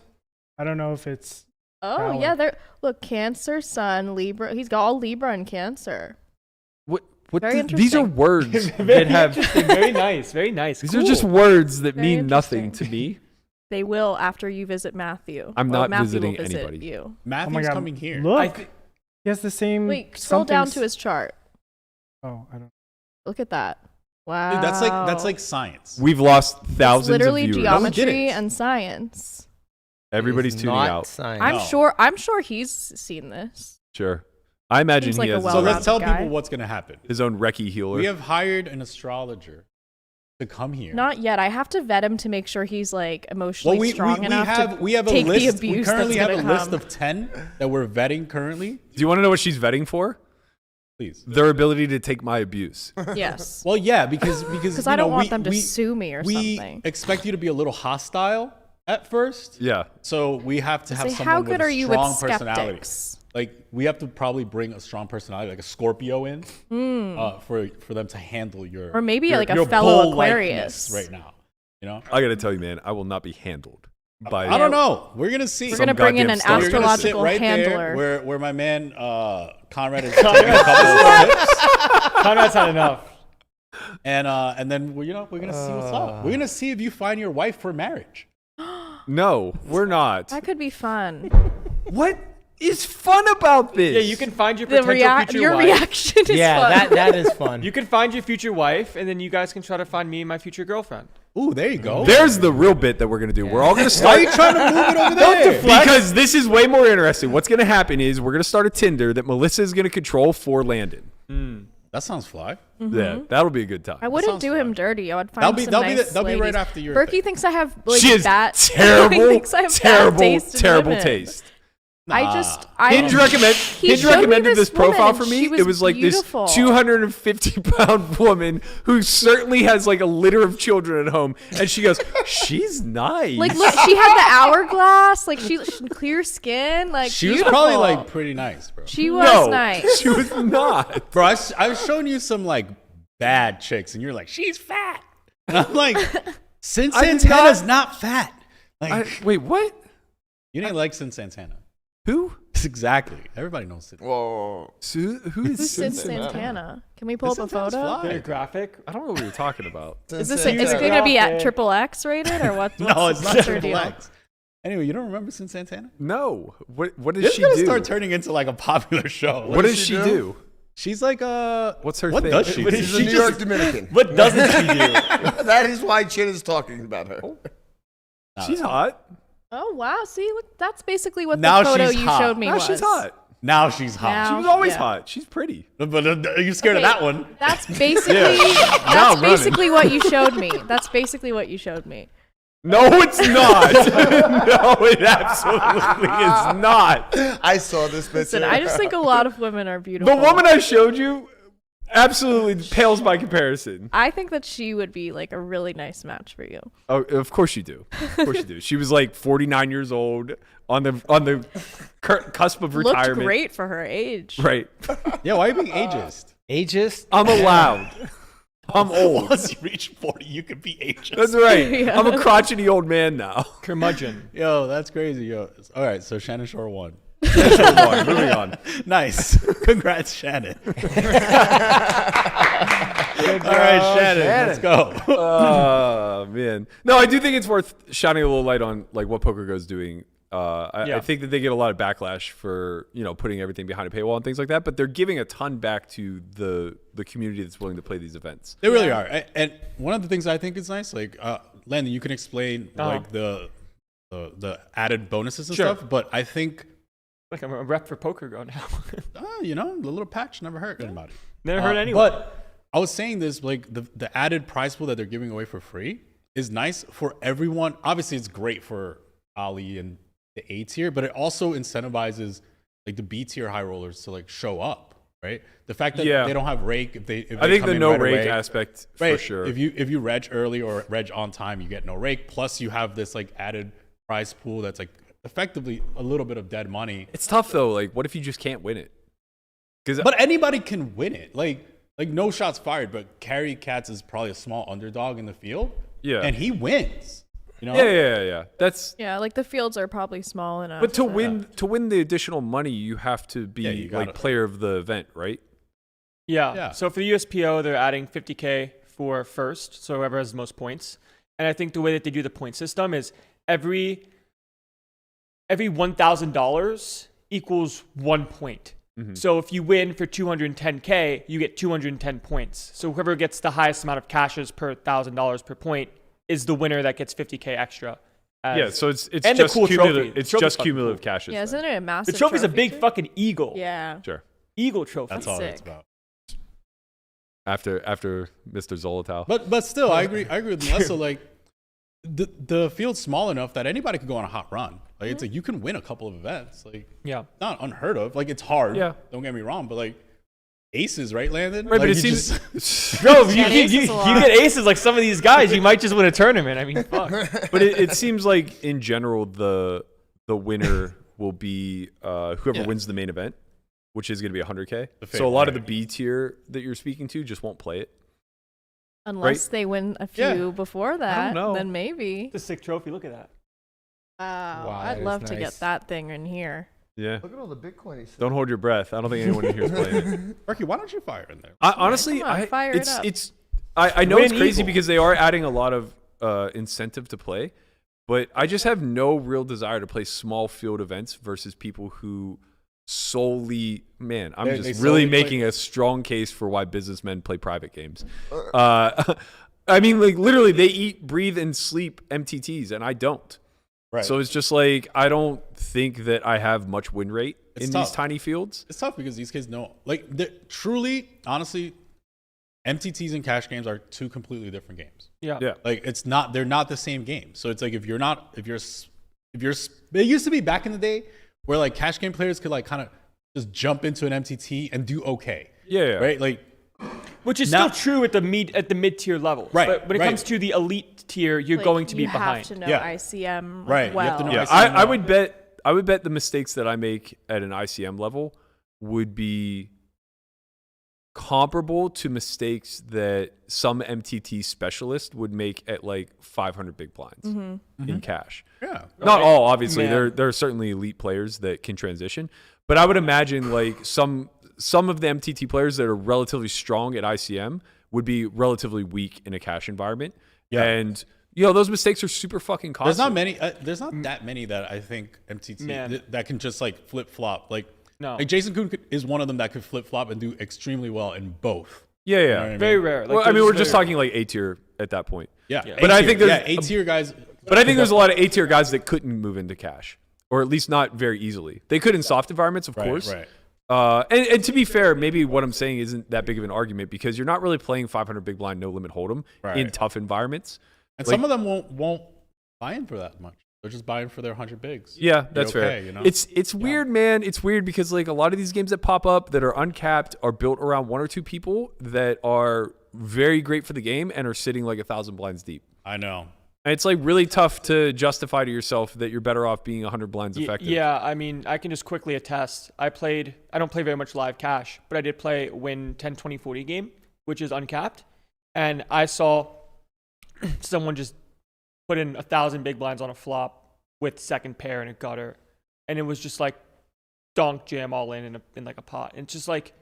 I don't know if it's. Oh Valid. yeah, look, Cancer, Sun, Libra. He's got all Libra and Cancer. What Very these are interesting. words Very that have interesting. Very nice. Very nice. these Cool. are just words that Very mean nothing to interesting. me. They will after you visit Matthew. I'm Well, not Matthew visiting will visit anybody. You. Matthew's coming here. Look, he has the same. Wait, scroll down to something his chart. Oh, I don't. Look at that. Wow. Dude, that's like science. We've lost It's thousands literally of viewers. geometry didn't. and science. Everybody's It's tuning not out. science. I'm sure he's seen this. Sure. I imagine Seems he like a has So his well-rounded own- let's tell guy. people what's going to happen. his own recce healer. We have hired an astrologer to come here. Not yet. I have to vet him to make sure he's like emotionally strong enough we have to a take list. the abuse We currently that's have a gonna list come. of 10 that we're vetting currently. Do you want to know what she's vetting for? Please. Their ability to take my abuse. Yes. Well, yeah, because Because I don't want them to sue me or we something. expect you to be a little hostile at first. Yeah. So we have to have Say, someone how with good a are you with strong personality. skeptics? Like we have to probably bring a strong personality, like a Scorpio in, for them to handle your Or maybe your, like a your fellow bull-likeness Aquarius. right now. You know, I got to tell you, man, I will not be handled by. I don't know. We're gonna see. We're Some gonna bring in goddamn an star. You're gonna sit astrological right handler. there where my man Conrad is taking a couple of tips, Conrad's had enough. and then we're gonna see what's up. We're gonna see if you find your wife for marriage. No, we're not. That could be fun. What is fun about this? Yeah, you can find your The potential future your wife. reaction is Yeah, fun. that is fun. You can find your future wife, and then you guys can try to find me and my future girlfriend. Ooh, there you go. There's the real bit that we're gonna do. We're all gonna Why start. are you trying to move it over there? Because this is way more interesting. What's gonna happen is we're gonna start a Tinder that Melissa is gonna control for Landon. That sounds fly. Yeah, that'll be a good time. I wouldn't sounds do fun. him dirty. I would find That'll be- some that'll be nice that'll be right ladies. after your Berkey thing. thinks I have like She has bad terrible, thinks I have bad terrible, taste in terrible women. taste. Hinge Hinge showed me recommended this woman, profile and for me. she It was like beautiful. this 250-pound woman who certainly has like a litter of children at home, and she goes, "She's nice." Like, look, she had the hourglass. Like, she clear skin. Like, She was beautiful. probably like pretty nice, bro. She was no, nice. she was not. Bro, I was showing you some like bad chicks, and you're like, she's fat. And I'm like, Sin I did Santana's not fat. Like, Wait, what? you didn't like Sin Santana. Who? Exactly. Everybody knows Sin. Whoa. Who is Who's Sin Sin? Santana? Can we pull up a Santana's photo? fly. Your graphic. I don't know what you're talking about. Is this? Is it going to be at Graphic. triple X rated or what? No, it's not what's her Triple deal? X. Anyway, you don't remember Sin Santana? No. What does This is she gonna do? start turning into like a popular show. What does she do? She's like What's her What thing? does she What do? is She's a She New just- York Dominican. What doesn't she do? That is why Chin is talking about her. She's hot. Oh wow! See, look, that's basically what Now the photo she's you hot. showed me Now was. she's hot. Now she's hot. Now- She was always Yeah. hot. She's pretty. But are you scared Okay, of that one? That's basically Now that's I'm running. basically what you showed me. That's basically what you showed me. No, it's not. No, it absolutely is not. I saw this picture. Listen, I just think a lot of women are beautiful. The woman I showed you absolutely pales by comparison. I think that she would be like a really nice match for you. Oh, of course you do. Of course you do. She was like 49 years old on the cusp of Looked retirement. great for her age. Right. Yeah, why are you being ageist? Ageist? I'm allowed. I'm old. Once you reach 40, you could be ageist. That's right. Yeah. I'm a crotchety old man now. Curmudgeon. Yo, that's crazy, yo. All right, so Shannon Shorr won. Moving on. Nice. Congrats, Shannon. All right, Shannon, let's go. Oh man. No, I do think it's worth shining a little light on like what PokerGo's doing. I Yeah. think that they get a lot of backlash for putting everything behind a paywall and things like that, but they're giving a ton back to the community that's willing to play these events. They really are. And one of the things I think is nice, like Landon, you can explain like the added bonuses and Sure. stuff, but I think Like I'm a rep for PokerGo now. the little patch never hurt anybody. Never heard anyone. But I was saying this, like the added prize pool that they're giving away for free is nice for everyone. Obviously, it's great for Ali and the A tier, but it also incentivizes like the B tier high rollers to like show up, right? The fact that they don't have rake, if they I think come the in no right rake away, aspect right? for sure. If you reg early or reg on time, you get no rake. Plus, you have this like added prize pool that's like effectively a little bit of dead money. It's tough though. Like, what if you just can't win it? But anybody can win it. Like no shots fired, but Carry Cats is probably a small underdog in the field. Yeah. And he wins. You know? Yeah. That's Yeah, like the fields are probably small enough. but to win the additional money, you have to be you gotta- like player of the event, right? Yeah. So for the USPO, they're adding 50K for first, so whoever has the most points. And I think the way that they do the point system is every $1,000 equals 1 point. So if you win for 210K, you get 210 points. So whoever gets the highest amount of cashes per $1,000 per point is the winner that gets 50K extra. Yeah, so it's and just the cool cumulative. trophy. It's The trophy's just fucking cumulative cool. cashes. Yeah, isn't it a massive The trophy's a trophy big too? fucking eagle. Yeah. Sure. Eagle trophy. That's all sick. it's about. After Mr. Zolotow. But still, I agree with Melissa. Like the field's small enough that anybody could go on a hot run. Like it's like you can win a couple of events. Like Yeah. not unheard of. Like it's hard. Yeah. Don't get me wrong, but like aces, right, Landon? Right, but Like, it you seems just- Bro, if you Yeah, aces a you lot. get aces like some of these guys, you might just win a tournament. I mean, fuck. but it seems like in general the winner will be whoever wins the main event, which is going to be 100K. So a lot of the B tier that you're speaking to just won't play it. Unless they win a few Yeah. before that, know. then maybe. It's a sick trophy. Look at that. Wow, Wow, I'd that love is to nice. get that thing in here. Yeah. Look at all the Bitcoin he said. Don't hold your breath. I don't think anyone in here is playing it. Berkey, why don't you fire in there? Honestly, Come on, fire it up. I know Win it's crazy eagle. because they are adding a lot of incentive to play, but I just have no real desire to play small field events versus people who solely, man, I'm They just solely really play- making a strong case for why businessmen play private games. I mean, like literally, they eat, breathe, and sleep MTTs, and I don't. Right. So it's just like I don't think that I have much win rate It's in tough. these tiny fields. It's tough because these kids know, like, truly, honestly, MTTs and cash games are two completely different games. Yeah. Yeah. Like, they're not the same game. So it's like if you're, it used to be back in the day where like cash game players could like kind of just jump into an MTT and do okay. Yeah. Right. Like, Which is Now- still true at the mid tier level. Right, But when it right. comes to the elite tier, you're Like, going to be you behind. have to know Yeah. ICM Right, you well. have to know Yeah, ICM I would bet the mistakes that I make at an ICM level would be comparable to mistakes that some MTT specialist would make at like 500 big blinds in cash. yeah. Not all, obviously. Man. There are certainly elite players that can transition, but I would imagine like some of the MTT players that are relatively strong at ICM would be relatively weak in a cash environment. Yeah. And those mistakes are super fucking costly. There's not many. There's not that many that I think MTT Man. that can just like flip flop. Like Jason Kuhn is one of them that could flip flop and do extremely well in both. Yeah. You know what I mean? Very rare. Like, Well, I mean, there's we're just very- talking like A tier at that point. Yeah. But I A-tier. think there's A tier guys. But I think there's a lot of A tier guys that couldn't move into cash, or at least not very easily. They could in soft environments, of course. Right. And to be fair, maybe what I'm saying isn't that big of an argument because you're not really playing 500 big blind no limit hold'em in Right. tough environments. And Like- some of them won't buy in for that much. They're just buying for their 100 bigs. Yeah, Be that's fair. okay, you know? It's weird, man. It's weird because like a lot of these games that pop up that are uncapped are built around one or two people that are very great for the game and are sitting like 1,000 blinds deep. I know. And it's like really tough to justify to yourself that you're better off being 100 blinds effective. Yeah, I mean, I can just quickly attest. I don't play very much live cash, but I did play Wynn 10, 20, 40 game, which is uncapped. And I saw someone just put in 1,000 big blinds on a flop with second pair and a gutter. And it was just like donk jam all in like a pot. And it's just like,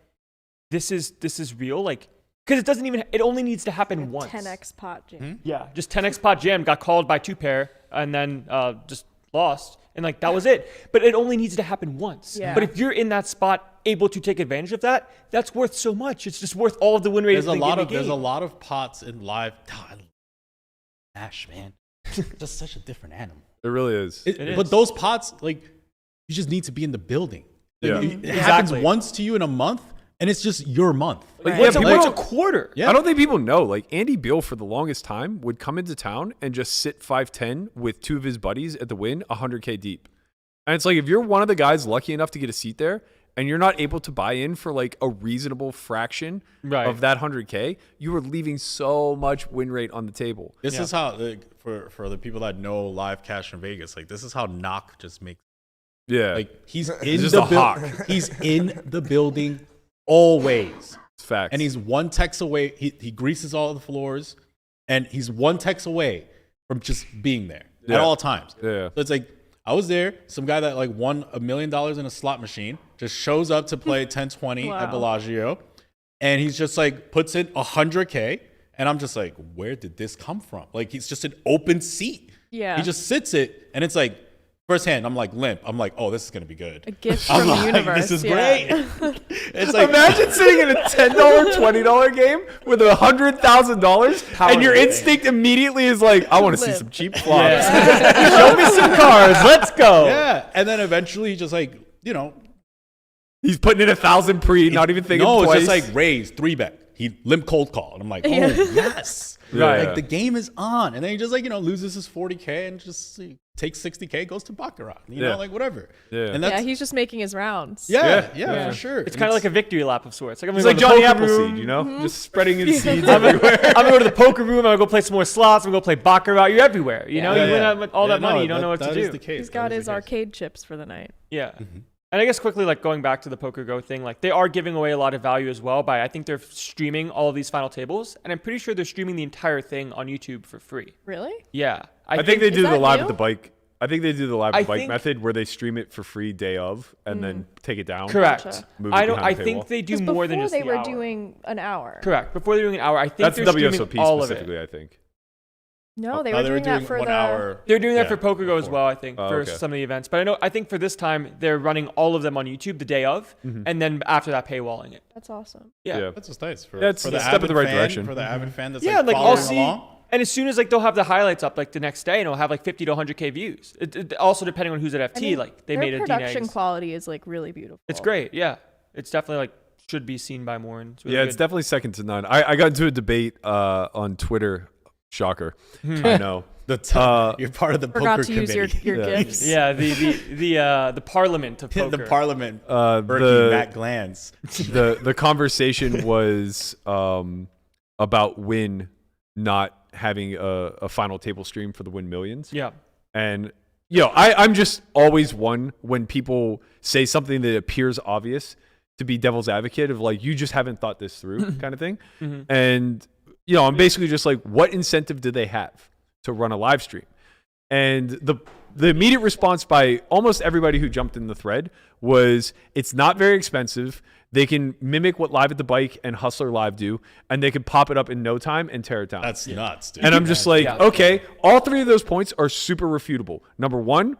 this is real. Like, because it only needs to happen once. 10x pot jam. Yeah, just 10x pot jam, got called by two pair, and then just lost. And like that was it. But it only needs to happen once. Yeah. But if you're in that spot able to take advantage of that, that's worth so much. It's just worth all of the win rate. There's a lot of pots in live. Cash, man. Just such a different animal. It really is. But those pots, like, you just need to be in the building. Like, Yeah. It happens Exactly. once to you in a month, and it's just your month. Like, What's, people what's a don't- quarter? Yeah. I don't think people know. Like Andy Beal, for the longest time, would come into town and just sit 5'10" with two of his buddies at the Wynn, 100K deep. And it's like if you're one of the guys lucky enough to get a seat there, and you're not able to buy in for like a reasonable fraction Right. of that 100K, you are leaving so much win rate on the table. This is how, like, for the people that know live cash in Vegas, like, this is how Knock just makes. Yeah, Like, he's in just the a hawk. He's in the building always. it's facts. And he's one text away. He greases all the floors, and he's one text away from just being there Yeah. at all times. Yeah. So it's like I was there. Some guy that like won $1 million in a slot machine just shows up to play 10-20 at Wow. Bellagio, and he's just like puts in $100K, and I'm just like, where did this come from? Like he's just an open seat. Yeah. He just sits it, and it's like firsthand. I'm like limp. I'm like, oh, this is gonna be good. A gift I'm from the like, universe. this is yeah. great. It's like Imagine sitting in a $10, $20 game with $100,000, and your instinct immediately is like, I want to see Live. some cheap flops. Show me some cars. Let's go. yeah, and then eventually he just like He's putting in 1,000 pre, not even thinking no, twice. it's just like raise 3-bet. He limp cold call, and I'm like, oh Yeah. yes, Right. like the game is on, and then he just like loses his 40K and just takes 60K, goes to baccarat, Yeah. like whatever. Yeah. And Yeah, that's he's just making his rounds. yeah, for sure. It's kind of like a victory lap of sorts. Like I'm It's gonna like go to Johnny the poker Appleseed, room. you know, just spreading his seeds I'm everywhere. gonna go to the poker room. I'm gonna go play some more slots. I'm gonna go play baccarat. You're everywhere. You know, you win all that money. You don't know what to do. He's got his arcade chips for the night. Yeah. And I guess quickly, like going back to the PokerGo thing, like they are giving away a lot of value as well by I think they're streaming all of these final tables, and I'm pretty sure they're streaming the entire thing on YouTube for free. Really? Yeah. I think they Is do the that live new? at the bike. I think they do the live I at the bike think- method where they stream it for free day of and then take it down. Correct. Gotcha. Move it I don't. I behind the think paywall. they do 'Cause more than before just they the were hour. doing an hour. Correct. Before they're doing an hour, I think That's they're WSOP streaming all of it. specifically, I think. No, they were doing that for 1 the. hour. They're doing that Yeah, for PokerGo as before. well, I think, Oh, for okay. some of the events. But I think for this time they're running all of them on YouTube the day of, and then after that paywalling it. That's awesome. Yeah. That's just nice for, Yeah, it's for a the step in avid the right fan, direction. for the avid fan that's Yeah, like I'll following see, along. and as soon as like they'll have the highlights up like the next day, and it'll have like 50 to 100K views. It also depending on who's at FT, I mean, like they their made a production DNAs. quality is like really beautiful. It's great, yeah. It's definitely like should be seen by more. And it's really Yeah, good. it's definitely second to none. I got into a debate on Twitter. Shocker. I know. You're part of the Forgot poker to use committee. your Yeah. gifts. Yeah, the parliament of poker. the parliament. The- Berkey, Matt Glantz. the conversation was about Wynn not having a final table stream for the Wynn Millions. Yeah. And I'm just always one when people say something that appears obvious to be devil's advocate of like, you just haven't thought this through kind of thing. And I'm basically just like, what incentive do they have to run a live stream? And the immediate response by almost everybody who jumped in the thread was, it's not very expensive. They can mimic what Live at the Bike and Hustler Live do, and they can pop it up in no time and tear it down. That's nuts, dude. And I'm just like, Yeah. okay, all three of those points are super refutable. Number one,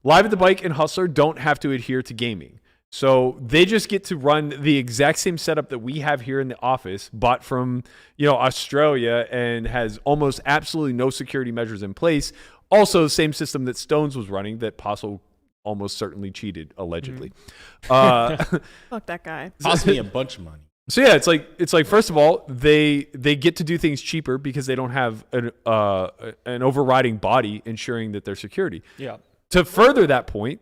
Live at the Bike and Hustler don't have to adhere to gaming. So they just get to run the exact same setup that we have here in the office, bought from Australia, and has almost absolutely no security measures in place. Also, the same system that Stones was running that Paso almost certainly cheated, allegedly. Fuck that guy. Cost me a bunch of money. So yeah, it's like first of all, they get to do things cheaper because they don't have an overriding body ensuring that their security. Yeah. To further that point,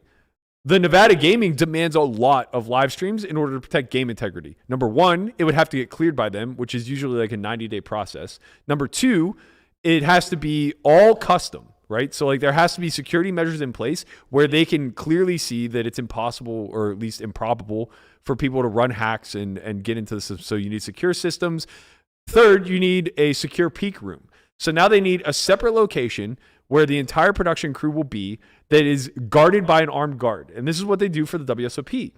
the Nevada gaming demands a lot of live streams in order to protect game integrity. Number one, it would have to get cleared by them, which is usually like a 90-day process. Number two, it has to be all custom, right? So like there has to be security measures in place where they can clearly see that it's impossible or at least improbable for people to run hacks and get into the system. So you need secure systems. Third, you need a secure peak room. So now they need a separate location where the entire production crew will be that is guarded by an armed guard. And this is what they do for the WSOP,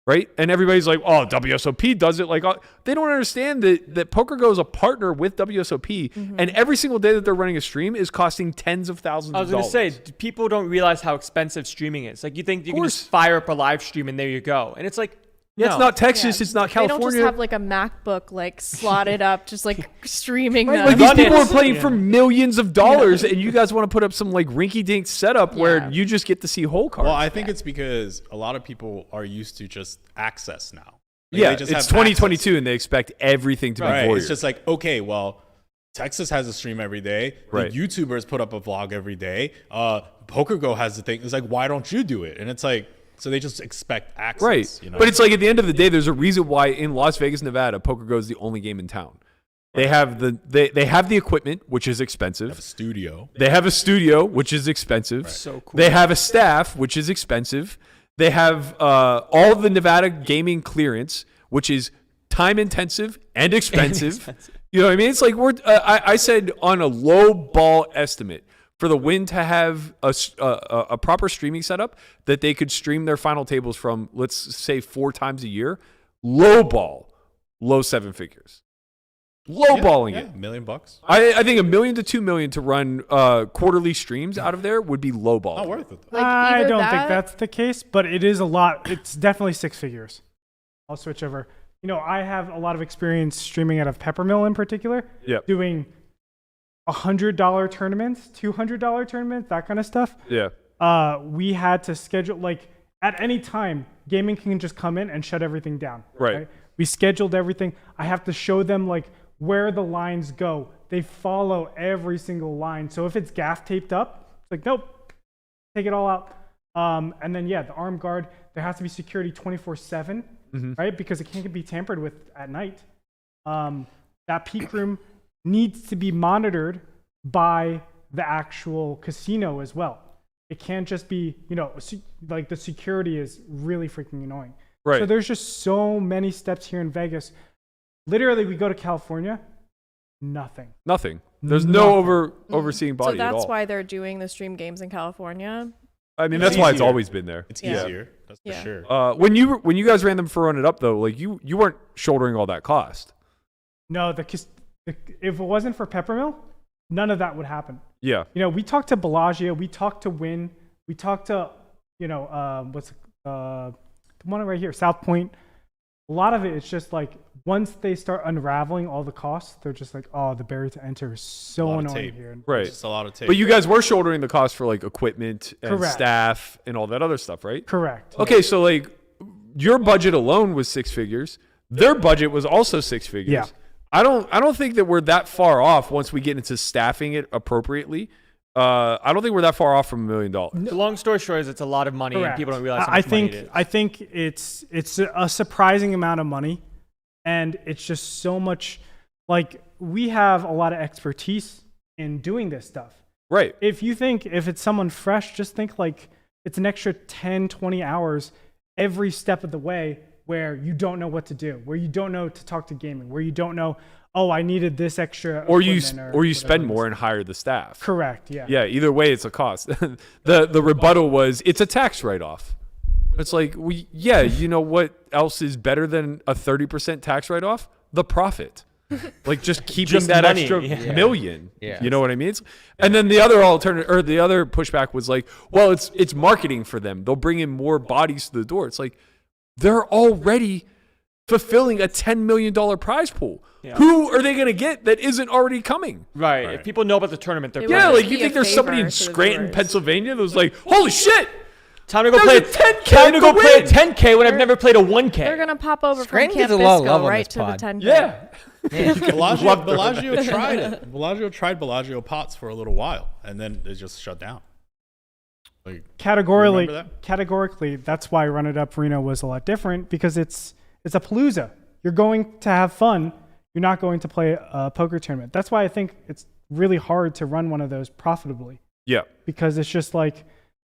right? And everybody's like, oh, WSOP does it. Like, they don't understand that PokerGo is a partner with WSOP, and every single day that they're running a stream is costing tens of thousands I of was going dollars. to say, people don't realize how expensive streaming is. Like, you think you can course. just fire up a live stream and there you go. And it's like, Yeah, no. it's not Texas, Yeah. it's not They don't just California. have like a MacBook like slotted up, just like streaming Right, them. like these Run people it. are playing Yeah. for millions of dollars, and you guys want to put up some like rinky-dink setup where Yeah. you just get to see whole cards. Well, I think it's because a lot of people are used to just access now. Like, yeah, they just it's have 2022, and they expect everything to be Right. voyeur. It's just like, okay, well, Texas has a stream every day. The Right. YouTubers put up a vlog every day. PokerGo has the thing. It's like, why don't you do it? And it's like, so they just expect access. Right. You know? But it's like at the end of the day, there's a reason why in Las Vegas, Nevada, PokerGo is the only game in town. They have they have the equipment, which is They expensive. have a studio. They have a studio, which is expensive. So cool. They have a staff, which is expensive. They have all of the Nevada gaming clearance, which is time intensive and expensive. You know what I mean? It's like I said on a low ball estimate for the Wynn to have a proper streaming setup that they could stream their final tables from, let's say 4 times a year, low 7 figures. Lowballing it. $1 million. I think $1 million to $2 million to run quarterly streams out of there would be lowballing. Not worth it though. Like, I either don't that- think that's the case, but it is a lot. It's definitely 6 figures. I'll switch over. You know, I have a lot of experience streaming out of Peppermill in particular, Yep. doing $100 tournaments, $200 tournaments, that kind of stuff. Yeah. We had to schedule, like, at any time, gaming can just come in and shut everything down. Right. We scheduled everything. I have to show them, like, where the lines go. They follow every single line. So if it's gaff taped up, it's like, nope, take it all out. And then, yeah, the arm guard, there has to be security 24/7, right? Because it can't be tampered with at night. That peak room needs to be monitored by the actual casino as well. It can't just be, you know, like the security is really freaking annoying. Right. So there's just so many steps here in Vegas. Literally, we go to California, nothing. There's no overseeing body So at all. that's why they're doing the stream games in California. I mean, It's that's why it's easier. always been there. It's Yeah. easier. That's for Yeah. sure. When you guys ran them for Run It Up though, like you weren't shouldering all that cost. No, if it wasn't for Peppermill, none of that would happen. Yeah. You know, we talked to Bellagio, we talked to Wynn, we talked to, you know, the one right here, South Point. A lot of it, it's just like once they start unraveling all the costs, they're just like, oh, the barrier to enter is so Lot of annoying tape. here. Right. It's just a lot of tape. But you guys were shouldering the cost for like equipment and Correct. staff and all that other stuff, right? Correct. Okay, so like your budget alone was 6 figures. Their budget was also 6 figures. Yeah. I don't think that we're that far off once we get into staffing it appropriately. I don't think we're that far off from $1 million. The long story short is it's a lot of money, and Correct. people don't realize how I much money think it is. I think it's a surprising amount of money, and it's just so much. Like, we have a lot of expertise in doing this stuff. Right. If it's someone fresh, just think like it's an extra 10, 20 hours every step of the way where you don't know what to do, where you don't know to talk to gaming, where you don't know, oh, I needed this extra Or you equipment or you spend whatever it more is. and hire the staff. Correct, yeah. Yeah, either way it's a cost. the rebuttal was it's a tax write-off. It's like, you know what else is better than a 30% tax write-off? The profit. Like just keeping Just that money, extra yeah. million. Yeah. You know what I mean? And then the other alternative or the other pushback was like, well, it's marketing for them. They'll bring in more bodies to the door. It's like they're already fulfilling a $10 million prize pool. Yeah. Who are they going to get that isn't already coming? Right. Right. If people know about the tournament, they're It Yeah, would like just you be think a there's somebody in favor to the Scranton, viewers. Pennsylvania that was like, holy shit, time to go There's play a 10K Time to go to play a win. 10K when I've never played a 1K. They're gonna pop over Scranton from gets Camp a lot of love Bisco on right this to the pod. 10K. yeah. Bellagio tried it. Bellagio tried Bellagio Pots for a little while, and then it just shut down. Like, Categorically, remember that? categorically, that's why Run It Up Reno was a lot different, because it's a palooza. You're going to have fun. You're not going to play a poker tournament. That's why I think it's really hard to run one of those profitably, Yeah. because it's just like,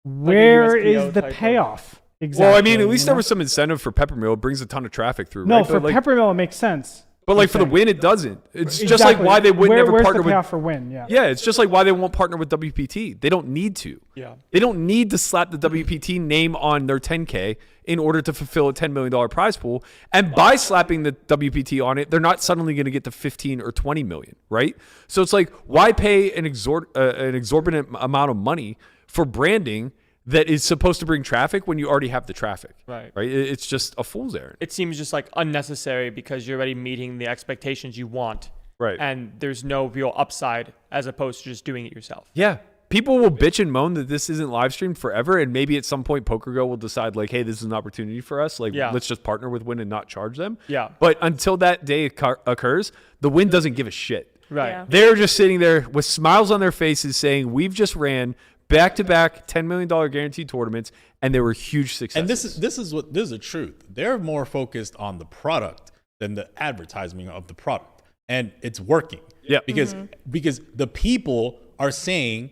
where USPO is the type of- payoff? Exactly. Well, I mean, at least you there know? was some incentive for Peppermill. It brings a ton of traffic through. No, right? for but like, Peppermill, it makes sense. but like for the Okay. Win, it doesn't. It's just like Exactly. why they wouldn't ever Where's partner the payoff with. for Win? Yeah. Yeah, it's just like why they won't partner with WPT. They don't need to. Yeah. They don't need to slap the WPT name on their 10K in order to fulfill a $10 million prize pool. And by slapping the WPT on it, they're not suddenly going to get to 15 or 20 million, right? So it's like, why pay an exorbitant amount of money for branding that is supposed to bring traffic when you already have the traffic? Right. Right? It's just a fool's errand. It seems just like unnecessary because you're already meeting the expectations you want. Right. And there's no real upside as opposed to just doing it yourself. Yeah. People will bitch and moan that this isn't live streamed forever, and maybe at some point PokerGo will decide like, hey, this is an opportunity for us. Like, Yeah. let's just partner with Wynn and not charge them. Yeah. But until that day occurs, the Wynn doesn't give a shit. Right. Yeah. They're just sitting there with smiles on their faces saying, we've just ran back-to-back $10 million guaranteed tournaments, and they were huge successes. and this is the truth. They're more focused on the product than the advertising of the product, and it's working. Yeah. Because the people are saying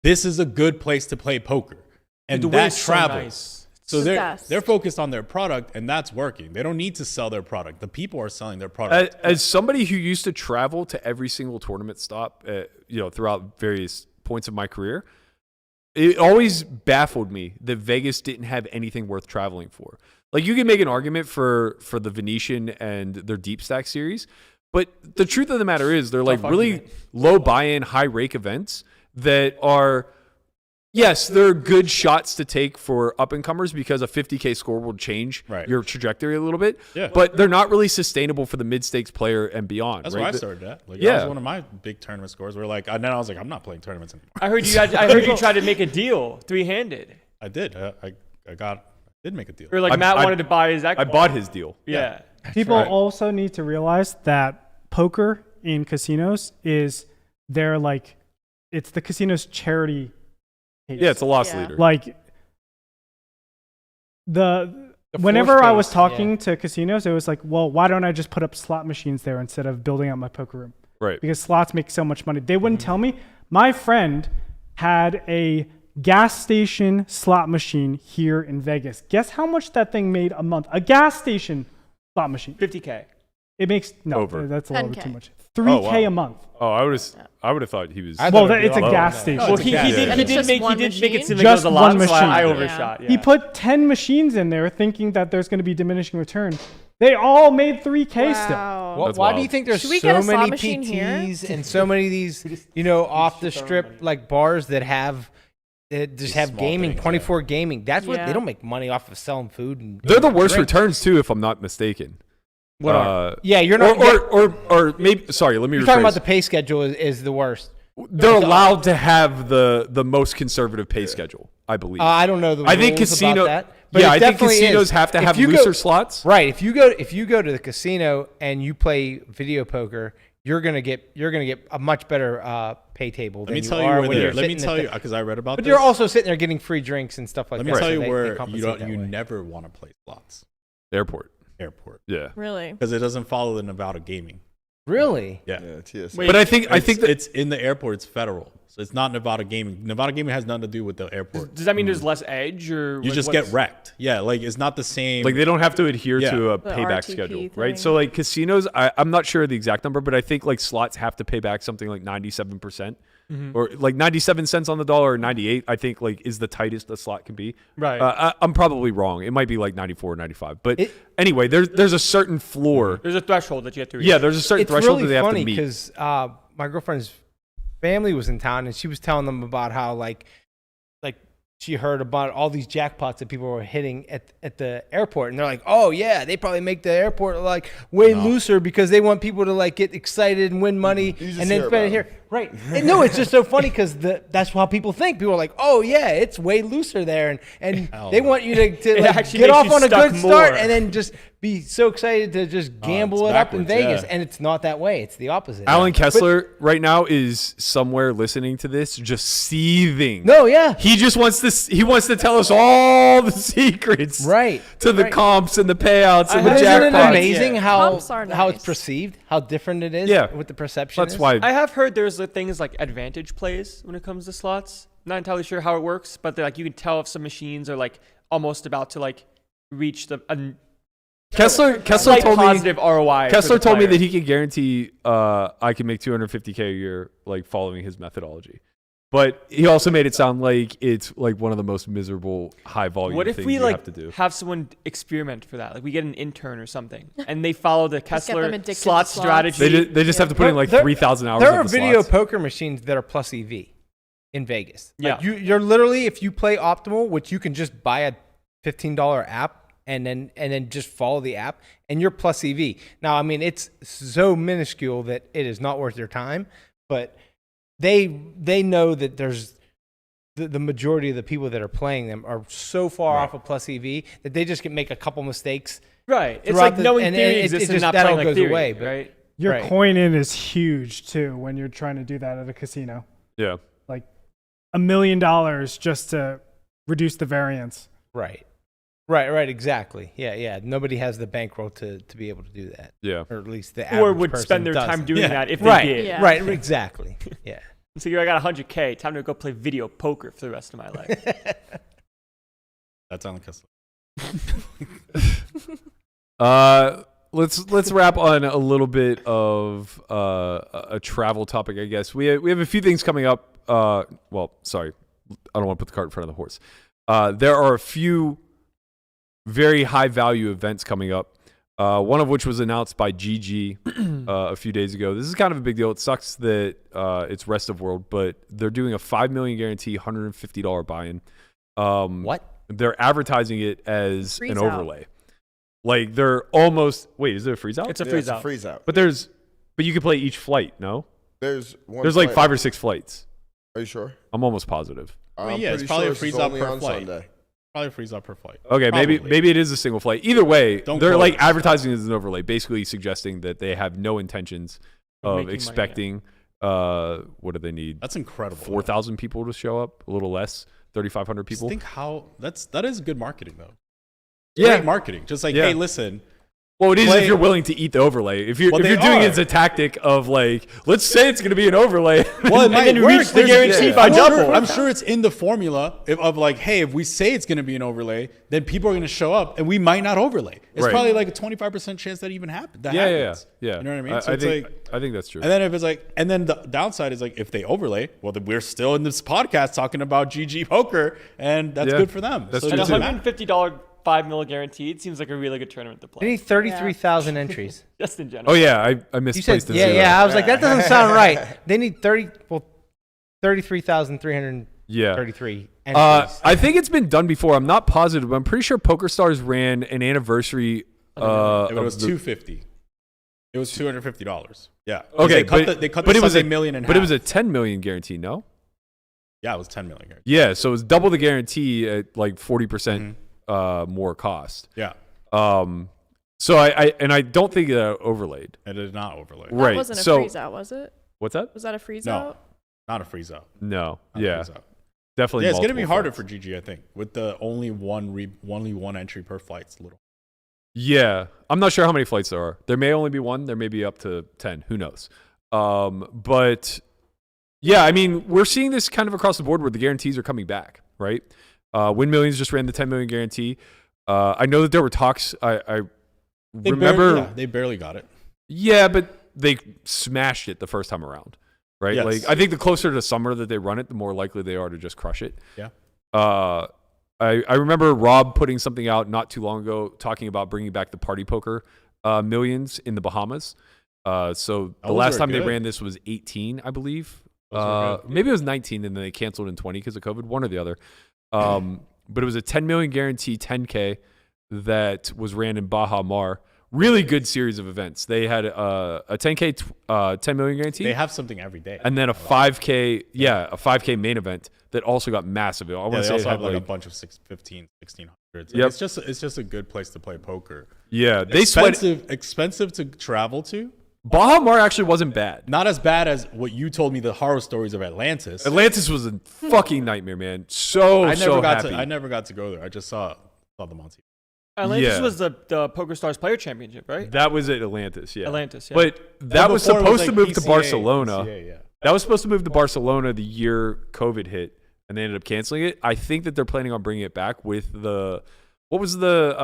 this is a good place to play poker, and The Wynn that is so travels. nice. So The they're best. they're focused on their product, and that's working. They don't need to sell their product. The people are selling their product. As somebody who used to travel to every single tournament stop, throughout various points of my career, it always baffled me that Vegas didn't have anything worth traveling for. Like, you can make an argument for the Venetian and their deep stack series, but the truth of the matter is they're like really low buy-in, high rake events that are, yes, they're good shots to take for up-and-comers because a 50K score will change your trajectory a little bit, but they're not really sustainable for the mid-stakes player and beyond. That's right? where I started at. Like, that was one of my big tournament scores. Where like, and then I was like, I'm not playing tournaments anymore. I heard you tried to make a deal, 3-handed. I did. I did make a deal. Or like Matt wanted to buy his Ekbal. I bought his deal. Yeah. People also need to realize that poker in casinos is their like, it's the casino's charity case. Yeah, it's a loss leader. Like whenever I was talking to casinos, it was like, well, why don't I just put up slot machines there instead of building out my poker room? Right. Because slots make so much money. They wouldn't tell me. My friend had a gas station slot machine here in Vegas. Guess how much that thing made a month? A gas station slot machine. 50K. It makes Over. That's a little bit 10K. too much. 3K a month. Oh, I would have thought he was. Well, it's a gas station. Well, he And it's did just make one it machine? seem like Just it was a lot, one so I machine. overshot. Yeah. He put 10 machines in there thinking that there's going to be diminishing return. They all made 3K still. Wow. That's Why do wild. you think there's Should we get so a slot many machine here? PTs and so many of these, off the strip like bars that have just have small gaming, things, 24 gaming? That's what Yeah. they don't make money off of selling food. And They're the worst drinks. returns too, if I'm not mistaken. What are? Yeah, you're not. Or maybe. Sorry, let me. you're talking about rephrase. the pay schedule is the worst. They're allowed to have the most conservative pay schedule, I believe. I don't know the I think rules casino. about that, but Yeah, it I think definitely casinos is. have to If have you go- looser slots. Right. If you go to the casino and you play video poker, you're gonna get a much better pay table Let than me you tell are you when you're let me sitting tell at you, because I read about But this. you're also sitting there getting free drinks and stuff like Let that. me tell so you they where compensate that you way. never want to play slots. Airport. Yeah. Really? Because it doesn't follow the Nevada gaming. Really? Yeah. TSA. Wait, But I think that It's in the airport. It's federal. So it's not Nevada gaming. Nevada gaming has nothing to do with the airport. Does that mean there's less edge, or You like, just get wrecked. Yeah, like it's not the same. like they don't have to adhere Yeah. to a The payback RTP schedule, thing. right? So like casinos, I'm not sure the exact number, but I think like slots have to pay back something like 97%. Or like 97 cents on the dollar or 98, I think like is the tightest a slot can be. Right. I'm probably wrong. It might be like 94 or 95. But anyway, there's a certain floor. There's a threshold that you have to reach. Yeah, there's a certain It's threshold really that they have to funny meet. because my girlfriend's family was in town and she was telling them about how like she heard about all these jackpots that people were hitting at the airport, and they're like, oh yeah, they probably make the airport like way looser because they want people to like get excited and win money just and then hear spend it about here. Right. And no, it's just so funny because that's how people think. People are like, oh yeah, it's way looser there, and they want you to like, actually get makes off you on a stuck good start more. and then just be so excited to just gamble it's it up in backwards, Vegas, yeah. and it's not that way. It's the opposite. Alan Kessler right now is somewhere listening to this, just seething. No, yeah. He just wants this. He wants to tell us all the secrets, Right, To the right. comps and the payouts and the But isn't it jackpots. amazing how Comps are how it's nice. perceived, how different it is Yeah. with the perception? That's is? why. I have heard there's things like advantage plays when it comes to slots. Not entirely sure how it works, but like you can tell if some machines are like almost about to like reach the Kessler slight told me. positive ROI. Kessler for the told me player. that he could guarantee I can make $250K a year, like following his methodology. But he also made it sound like it's like one of the most miserable high volume What if things we you like have to do. have someone experiment for that? Like we get an intern or something, and they follow the get them Kessler addicted to slot slots. strategy. They just have to put in like There- 3,000 hours. There of are the video slots. poker machines that are plus EV in Vegas. Like Yeah. you're literally, if you play optimal, which you can just buy a $15 app and then just follow the app, and you're plus EV. Now, I mean, it's so minuscule that it is not worth your time, but they know that there's the majority of the people that are playing them are so far off of plus EV that they just can make a couple mistakes. Right. It's throughout like the- knowing and theory it exists just- and not that playing all like goes theory, away, but- right? Your Right. coin in is huge too when you're trying to do that at a casino. Yeah. Like $1 million just to reduce the variance. Right, exactly. Yeah. Nobody has the bankroll to be able to do that. Yeah. Or at least the Or average would person spend their doesn't. time doing that if they Right, did. Yeah. right, exactly. Yeah. So I got 100K. Time to go play video poker for the rest of my life. That's Alan Kessler. let's wrap on a little bit of a travel topic, I guess. We have a few things coming up. Well, sorry, I don't want to put the cart in front of the horse. There are a few very high value events coming up. One of which was announced by GG a few days ago. This is kind of a big deal. It sucks that it's rest of world, but they're doing a $5 million guarantee, $150 buy-in. What? They're advertising it as Freeze an out. overlay. Like they're almost. Wait, is it a freeze out? It's a Yeah, freeze it's a out. freeze out. But you can play each flight. No, There's like 5 or 6 flights. Are you sure? I'm almost positive. I'm yeah, it's pretty probably sure a this freeze is out only per on flight. Sunday. Probably freeze out per flight. Okay, Probably. maybe it is a single flight. Either way, Don't they're quote like us. advertising it as an overlay, basically suggesting that they have no intentions of making money, yeah. expecting. What do they need? That's incredible. 4,000 people to show up, a little less, 3,500 Just people. think how that is good marketing though. Yeah. Great marketing. Just like, Yeah. hey, listen. Well, it is play- if you're willing to eat the overlay. If you're Well, if you're they doing are. it as a tactic of like, let's say it's going to be an overlay. Well, it might then work. reach the There's- guarantee yeah. by I'm double. Sure, I'm sure it's in the formula of like, hey, if we say it's going to be an overlay, then people are going to show up, and we might not overlay. It's Right. probably like a 25% chance that even happens. That yeah. happens. You know what I mean? So I it's think like, I think that's true. and then if it's like, and then the downside is like, if they overlay, well, then we're still in this podcast talking about GG poker, and that's Yeah. good for them. That's So it And true, doesn't too. matter. $150 $5 million guaranteed seems like a really good tournament to They play. need 33,000 entries. Just in general. Oh yeah, I You said, misplaced it. yeah. I was like, that doesn't sound right. They need 33,333 entries. I think it's been done before. I'm not positive, but I'm pretty sure PokerStars ran an anniversary. It was of the- $250. It was $250. Yeah. Okay, they cut the but it was Sunday a million in but it was half. a 10 million guarantee. No. Yeah, it was 10 million. Yeah, so it was double the guarantee at like 40% Mm-hmm. more cost. Yeah, So I don't think that overlaid. it did not overlay. That Right, wasn't a so- freeze out, was it? What's that? Was that a freeze No. out? Not a freeze out. No. Not a Yeah. freeze out. Definitely. Yeah, it's gonna be multiple harder flights. for GG, I think, with the only one entry per flight. It's a little. Yeah, I'm not sure how many flights there are. There may only be one. There may be up to 10. Who knows? But yeah, I mean, we're seeing this kind of across the board where the guarantees are coming back, right? Wynn Millions just ran the 10 million guarantee. I know that there were talks. I remember. They barely got it. Yeah, but they smashed it the first time around, right? Yes. Like I think the closer to summer that they run it, the more likely they are to just crush it. Yeah. I remember Rob putting something out not too long ago talking about bringing back the party poker millions in the Bahamas. So the Those last are time they good. ran this was 18, I believe. Those are good. Maybe it was 19 and then they canceled in 20 because of COVID, one or the other. But it was a 10 million guarantee 10K that was ran in Baja Mar. Really good series of events. They had a 10K 10 million guarantee. They have something every day. And then a 5K, a 5K main event that also got massive. I want yeah, to they say also it have had like a bunch of 15, 1600s. Like, Yep. It's just a good place to play poker. yeah, they sweat. Expensive to travel to. Baja Mar actually wasn't bad. Not as bad as what you told me the horror stories of Atlantis. Atlantis was a fucking nightmare, man. So happy. I never got to go there. I just saw them on TV. Atlantis Yeah. was the PokerStars Player Championship, right? That was at Atlantis, yeah. Atlantis, yeah. But that was Before it supposed like to move to PCA, Barcelona. PCA, yeah. That was supposed to move to Barcelona the year COVID hit, and they ended up canceling it. I think that they're planning on bringing it back with what was the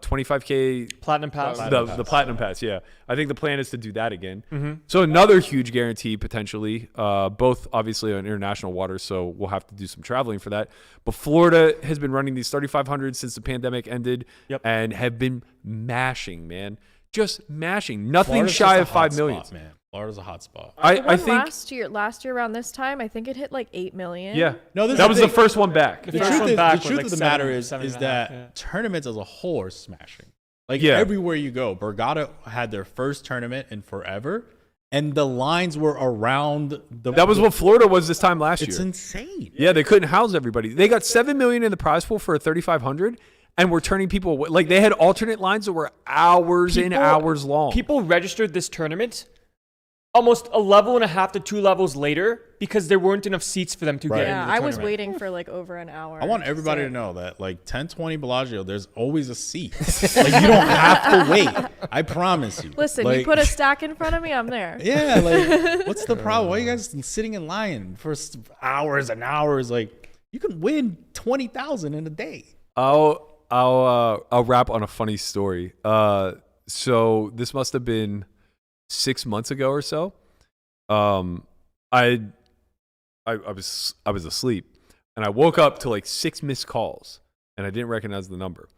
25K Platinum Pass. the Platinum Pass, yeah. I think the plan is to do that again. Mm-hmm. So another huge guarantee potentially, both obviously on international waters, so we'll have to do some traveling for that. But Florida has been running these 3,500 since the pandemic ended and have been mashing, man. Just mashing. Nothing Florida's shy just of a hot 5 million. spot, man. Florida's a hot spot. The I one think last year around this time, I think it hit like 8 million. yeah. No, this that is was the the thing. first one back. The The first truth, one is, back the, was truth like of the 7, matter is 7.5, that yeah. tournaments as a whole are smashing. Like Yeah. everywhere you go, Borgata had their first tournament in forever, and the lines were around the. That was what Florida was this time last It's year. insane. Yeah, they couldn't house everybody. They got 7 million in the prize pool for a 3,500, and we're turning people away. Like they had alternate lines that were hours and hours long. People registered this tournament almost a level and a half to 2 levels later because there weren't enough seats for them to Right. get Yeah, into the I was tournament. waiting for like over an hour. I want to everybody to sit. know that, like 1020 Bellagio, there's always a seat. Like you don't have to wait. I promise you. Listen, like, you put a stack in front of me, I'm there. Yeah, like what's the problem? Why are you guys sitting in line for hours and hours? Like you can win 20,000 in a day. I'll wrap on a funny story. So this must have been 6 months ago or so. I was asleep, and I woke up to like 6 missed calls, and I didn't recognize the number.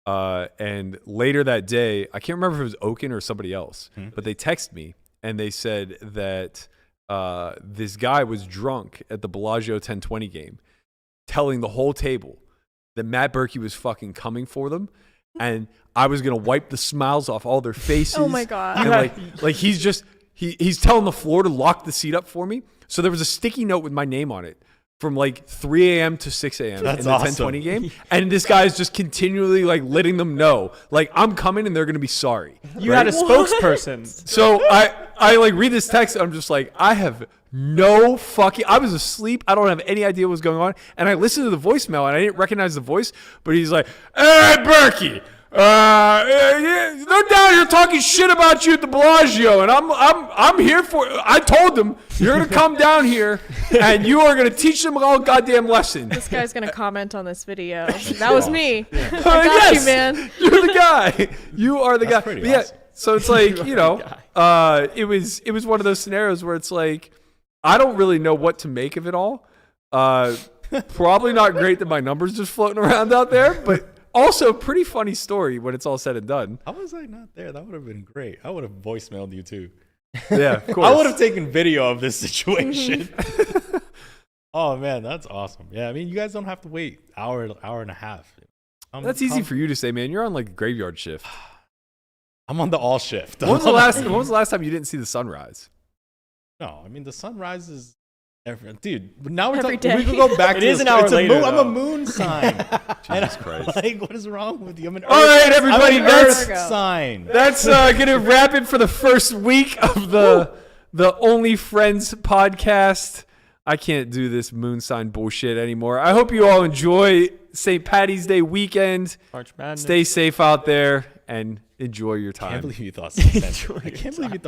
And later that day, I can't remember if it was Oaken or somebody else, but they texted me and they said that this guy was drunk at the Bellagio 1020 game, telling the whole table that Matt Berkey was fucking coming for them, and I was gonna wipe the smiles off all their faces. Oh my God. And like he's telling the floor to lock the seat up for me. So there was a sticky note with my name on it from like 3 a.m. to 6 a.m. in the 1020 game. And this guy is just continually like letting them know, like, I'm coming and they're going to be sorry. You had a spokesperson. So I like read this text and I'm just like, I have no fucking, I was asleep. I don't have any idea what was going on. And I listened to the voicemail and I didn't recognize the voice, but he's like, hey, Berkey. They're down here talking shit about you at the Bellagio, and I'm here for. I told them you're gonna come down here, and you are gonna teach them all goddamn lesson. This guy's gonna comment on this video. That was me. Yeah. I got Yes, you, man. You're the guy. You are the guy. pretty But yeah, awesome. so it's like, you know, it was one of those scenarios where it's like, I don't really know what to make of it all. Probably not great that my number's just floating around out there, but. Also, pretty funny story when it's all said and done. How was I not there? That would have been great. I would have voicemailed you too. Yeah, of course. I would have taken video of this situation. Oh man, that's awesome. Yeah, I mean, you guys don't have to wait hour and a half. That's easy for you to say, man. You're on like graveyard shift. I'm on the all shift. When was the last time you didn't see the sunrise? No, I mean the sunrise is dude. But now we're Every talking. We day. can go back It to is this. an hour It's a later, moon, I'm a though. moon sign. Jesus Christ. Like, what is wrong with you? I'm an All right, everybody, I'm an earth that's- sign. That's gonna wrap it for the first week of the Only Friends podcast. I can't do this moon sign bullshit anymore. I hope you all enjoy St. Patty's Day weekend. March Madness. Stay safe out there and enjoy your I time. can't believe you thought. I can't believe you thought.